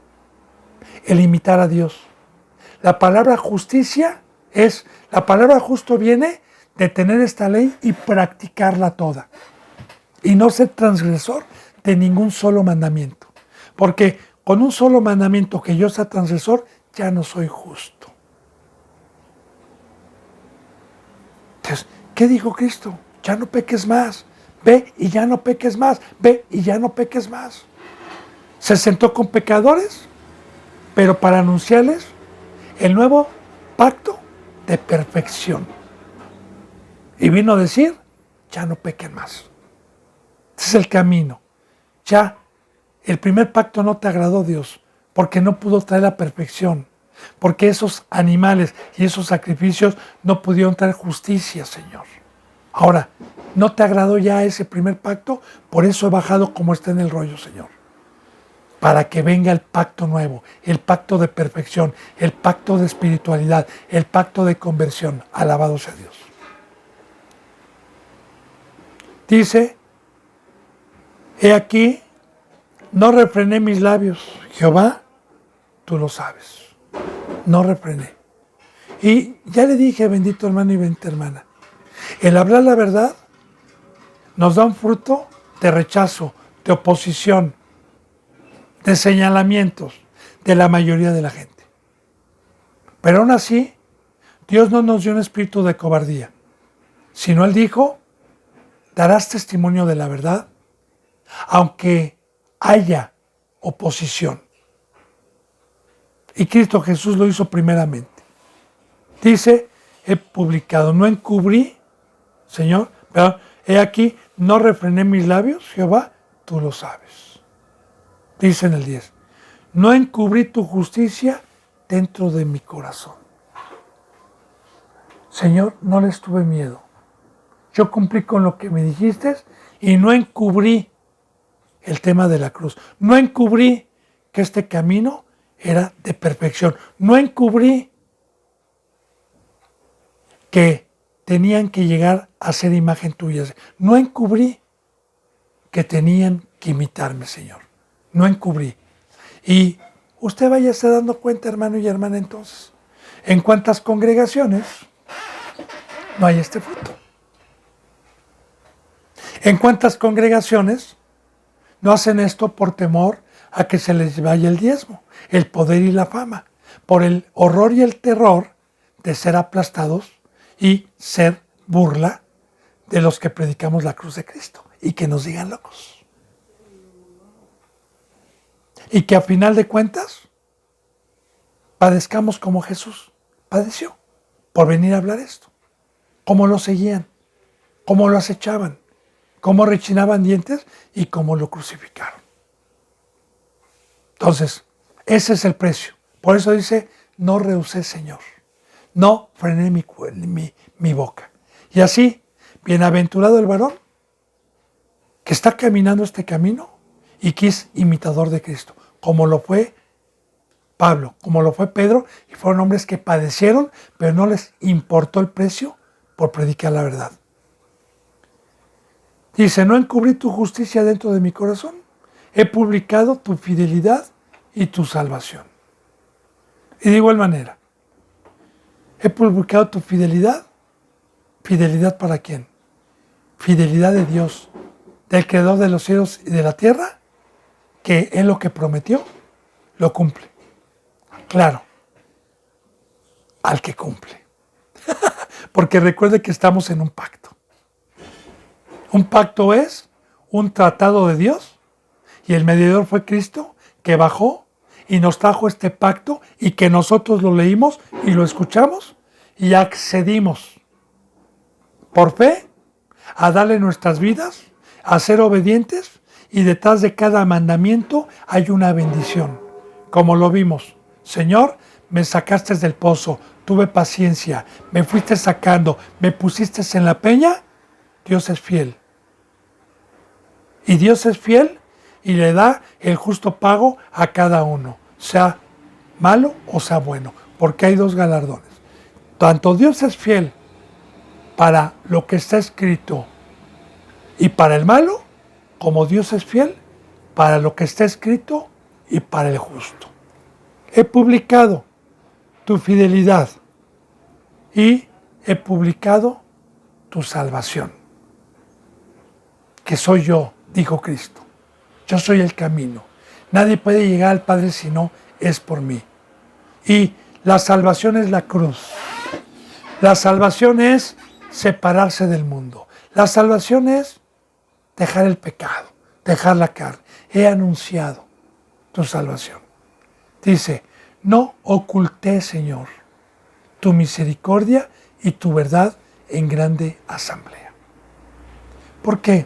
el imitar a Dios. La palabra justicia la palabra justo viene de tener esta ley y practicarla toda. Y no ser transgresor de ningún solo mandamiento. Porque con un solo mandamiento que yo sea transgresor, ya no soy justo. Entonces, ¿qué dijo Cristo? Ya no peques más. Ve y ya no peques más. Ve y ya no peques más. Se sentó con pecadores, pero para anunciarles el nuevo pacto de perfección. Y vino a decir, ya no pequen más. Ese es el camino. Ya el primer pacto no te agradó, Dios, porque no pudo traer la perfección, porque esos animales y esos sacrificios no pudieron traer justicia, Señor. Ahora, ¿no te agradó ya ese primer pacto? Por eso he bajado como está en el rollo, Señor. Para que venga el pacto nuevo, el pacto de perfección, el pacto de espiritualidad, el pacto de conversión. Alabado sea Dios. Dice, he aquí, no refrené mis labios. Jehová, tú lo sabes. No refrené. Y ya le dije, bendito hermano y bendita hermana, el hablar la verdad nos da un fruto de rechazo, de oposición, de señalamientos de la mayoría de la gente. Pero aún así, Dios no nos dio un espíritu de cobardía, sino Él dijo, darás testimonio de la verdad, aunque haya oposición. Y Cristo Jesús lo hizo primeramente. Dice, he publicado, no encubrí, Señor, pero he aquí, no refrené mis labios, Jehová, tú lo sabes. Dice en el 10, no encubrí tu justicia dentro de mi corazón. Señor, no les tuve miedo. Yo cumplí con lo que me dijiste y no encubrí el tema de la cruz. No encubrí que este camino era de perfección. No encubrí que tenían que llegar a ser imagen tuya. No encubrí que tenían que imitarme, Señor. No encubrí. Y usted váyase dando cuenta, hermano y hermana, entonces, en cuántas congregaciones no hay este fruto. En cuántas congregaciones no hacen esto por temor a que se les vaya el diezmo, el poder y la fama. por el horror y el terror de ser aplastados y ser burla de los que predicamos la cruz de Cristo y que nos digan locos. Y que a final de cuentas padezcamos como Jesús padeció por venir a hablar esto. Cómo lo seguían, cómo lo acechaban, cómo rechinaban dientes y cómo lo crucificaron. Entonces, ese es el precio. Por eso dice, no rehusé, Señor. No frené mi boca. Y así, bienaventurado el varón que está caminando este camino y que es imitador de Cristo, como lo fue Pablo, como lo fue Pedro, y fueron hombres que padecieron, pero no les importó el precio por predicar la verdad. Dice, no encubrí tu justicia dentro de mi corazón, he publicado tu fidelidad y tu salvación. Y de igual manera, he publicado tu fidelidad. ¿Fidelidad para quién? Fidelidad de Dios, del Creador de los cielos y de la tierra, que Él lo que prometió, lo cumple. Claro, al que cumple. Porque recuerde que estamos en un pacto. Un pacto es un tratado de Dios y el mediador fue Cristo, que bajó y nos trajo este pacto y que nosotros lo leímos y lo escuchamos y accedimos por fe a darle nuestras vidas, a ser obedientes, y detrás de cada mandamiento hay una bendición. Como lo vimos, Señor, me sacaste del pozo, tuve paciencia, me fuiste sacando, me pusiste en la peña. Dios es fiel. Y Dios es fiel y le da el justo pago a cada uno, sea malo o sea bueno, porque hay dos galardones. Tanto Dios es fiel para lo que está escrito y para el malo, como Dios es fiel para lo que está escrito y para el justo. He publicado tu fidelidad y he publicado tu salvación, que soy yo, dijo Cristo. Yo soy el camino. Nadie puede llegar al Padre si no es por mí. Y la salvación es la cruz. La salvación es separarse del mundo. La salvación es dejar el pecado, dejar la carne. He anunciado tu salvación. Dice, no oculté, Señor, tu misericordia y tu verdad en grande asamblea. ¿Por qué?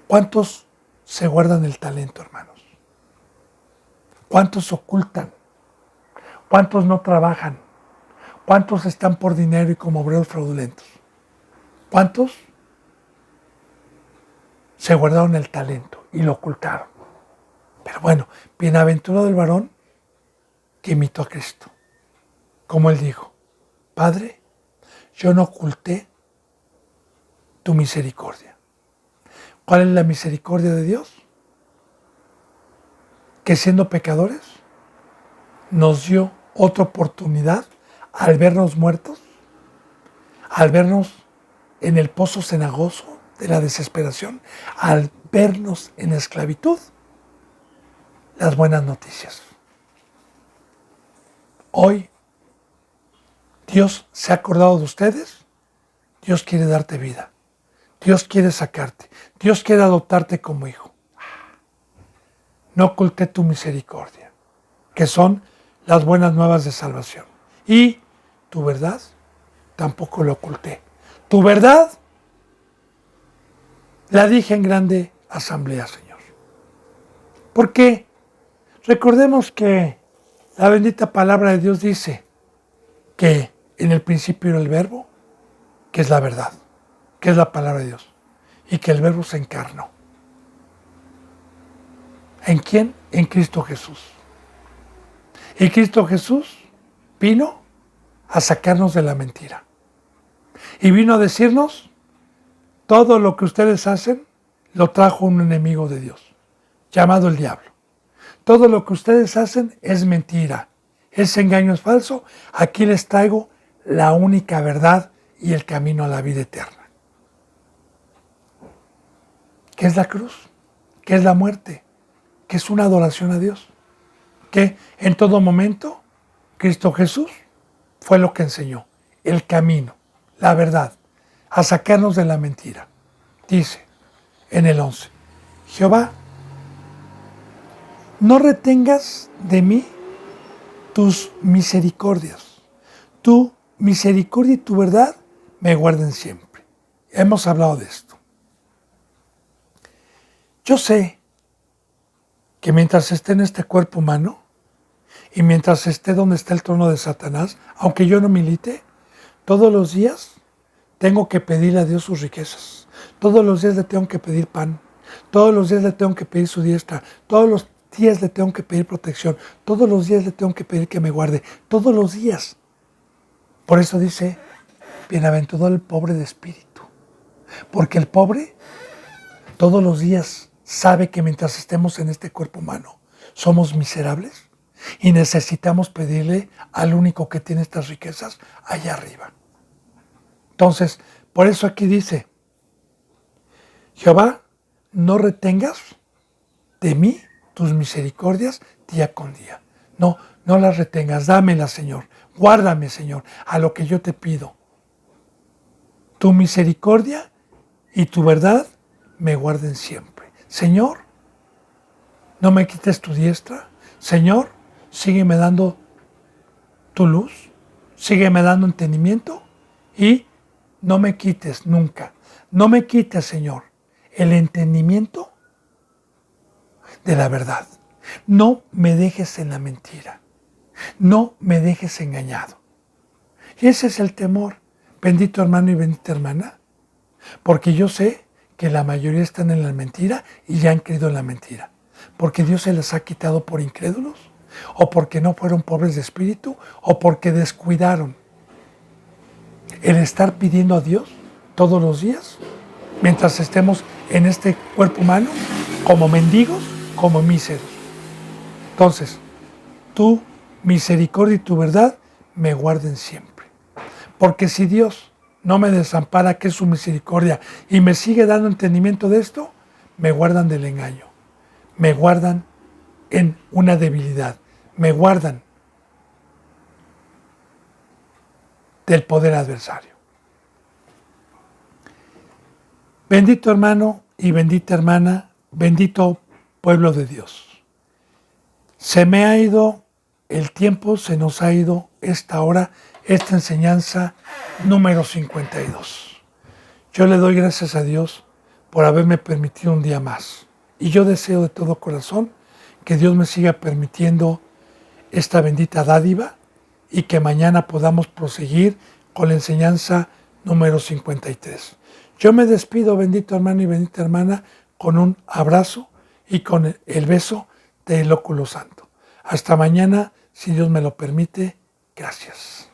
¿Cuántos se guardan el talento, hermanos? ¿Cuántos ocultan? ¿Cuántos no trabajan? ¿Cuántos están por dinero y como obreros fraudulentos? ¿Cuántos se guardaron el talento y lo ocultaron? Pero bueno, bienaventurado el varón que imitó a Cristo. Como él dijo, Padre, yo no oculté tu misericordia. ¿Cuál es la misericordia de Dios? Que siendo pecadores, nos dio otra oportunidad al vernos muertos, al vernos en el pozo cenagoso de la desesperación, al vernos en esclavitud, las buenas noticias. Hoy Dios se ha acordado de ustedes, Dios quiere darte vida, Dios quiere sacarte, Dios quiere adoptarte como hijo. No oculté tu misericordia, que son las buenas nuevas de salvación. Y tu verdad tampoco lo oculté. Tu verdad la dije en grande asamblea, Señor. ¿Por qué? Recordemos que la bendita palabra de Dios dice que en el principio era el verbo, que es la verdad, que es la palabra de Dios, y que el verbo se encarnó. ¿En quién? En Cristo Jesús. Y Cristo Jesús vino a sacarnos de la mentira. Y vino a decirnos, todo lo que ustedes hacen, lo trajo un enemigo de Dios, llamado el diablo. Todo lo que ustedes hacen es mentira, ese engaño es falso. Aquí les traigo la única verdad y el camino a la vida eterna. ¿Qué es la cruz? ¿Qué es la muerte? ¿Qué es una adoración a Dios? Que en todo momento Cristo Jesús fue lo que enseñó, el camino, la verdad, a sacarnos de la mentira. Dice en el 11, Jehová, no retengas de mí tus misericordias. Tu misericordia y tu verdad me guarden siempre. Hemos hablado de esto. Yo sé que mientras esté en este cuerpo humano y mientras esté donde está el trono de Satanás, aunque yo no milite, todos los días tengo que pedirle a Dios sus riquezas. Todos los días le tengo que pedir pan. Todos los días le tengo que pedir su diestra. Todos los días le tengo que pedir protección. Todos los días le tengo que pedir que me guarde. Todos los días. Por eso dice, bienaventurado el pobre de espíritu. Porque el pobre todos los días sabe que mientras estemos en este cuerpo humano somos miserables y necesitamos pedirle al único que tiene estas riquezas allá arriba. Entonces, por eso aquí dice, Jehová, no retengas de mí tus misericordias día con día. No las retengas, dámelas, Señor. Guárdame, Señor, a lo que yo te pido. Tu misericordia y tu verdad me guarden siempre. Señor, no me quites tu diestra. Señor, sígueme dando tu luz, sígueme dando entendimiento y no me quites nunca. No me quites, Señor, el entendimiento de la verdad. No me dejes en la mentira. No me dejes engañado. Y ese es el temor, bendito hermano y bendita hermana, porque yo sé que la mayoría están en la mentira y ya han creído en la mentira. Porque Dios se les ha quitado por incrédulos, o porque no fueron pobres de espíritu, o porque descuidaron el estar pidiendo a Dios todos los días, mientras estemos en este cuerpo humano, como mendigos, como míseros. Entonces, tu misericordia y tu verdad me guarden siempre. Porque si Dios no me desampara, que es su misericordia, y me sigue dando entendimiento de esto, me guardan del engaño, me guardan en una debilidad, me guardan del poder adversario. Bendito hermano y bendita hermana, bendito pueblo de Dios. Se me ha ido el tiempo, se nos ha ido esta hora, esta enseñanza número 52. Yo le doy gracias a Dios por haberme permitido un día más. Y yo deseo de todo corazón que Dios me siga permitiendo esta bendita dádiva y que mañana podamos proseguir con la enseñanza número 53. Yo me despido, bendito hermano y bendita hermana, con un abrazo y con el beso del óculo santo. Hasta mañana, si Dios me lo permite. Gracias.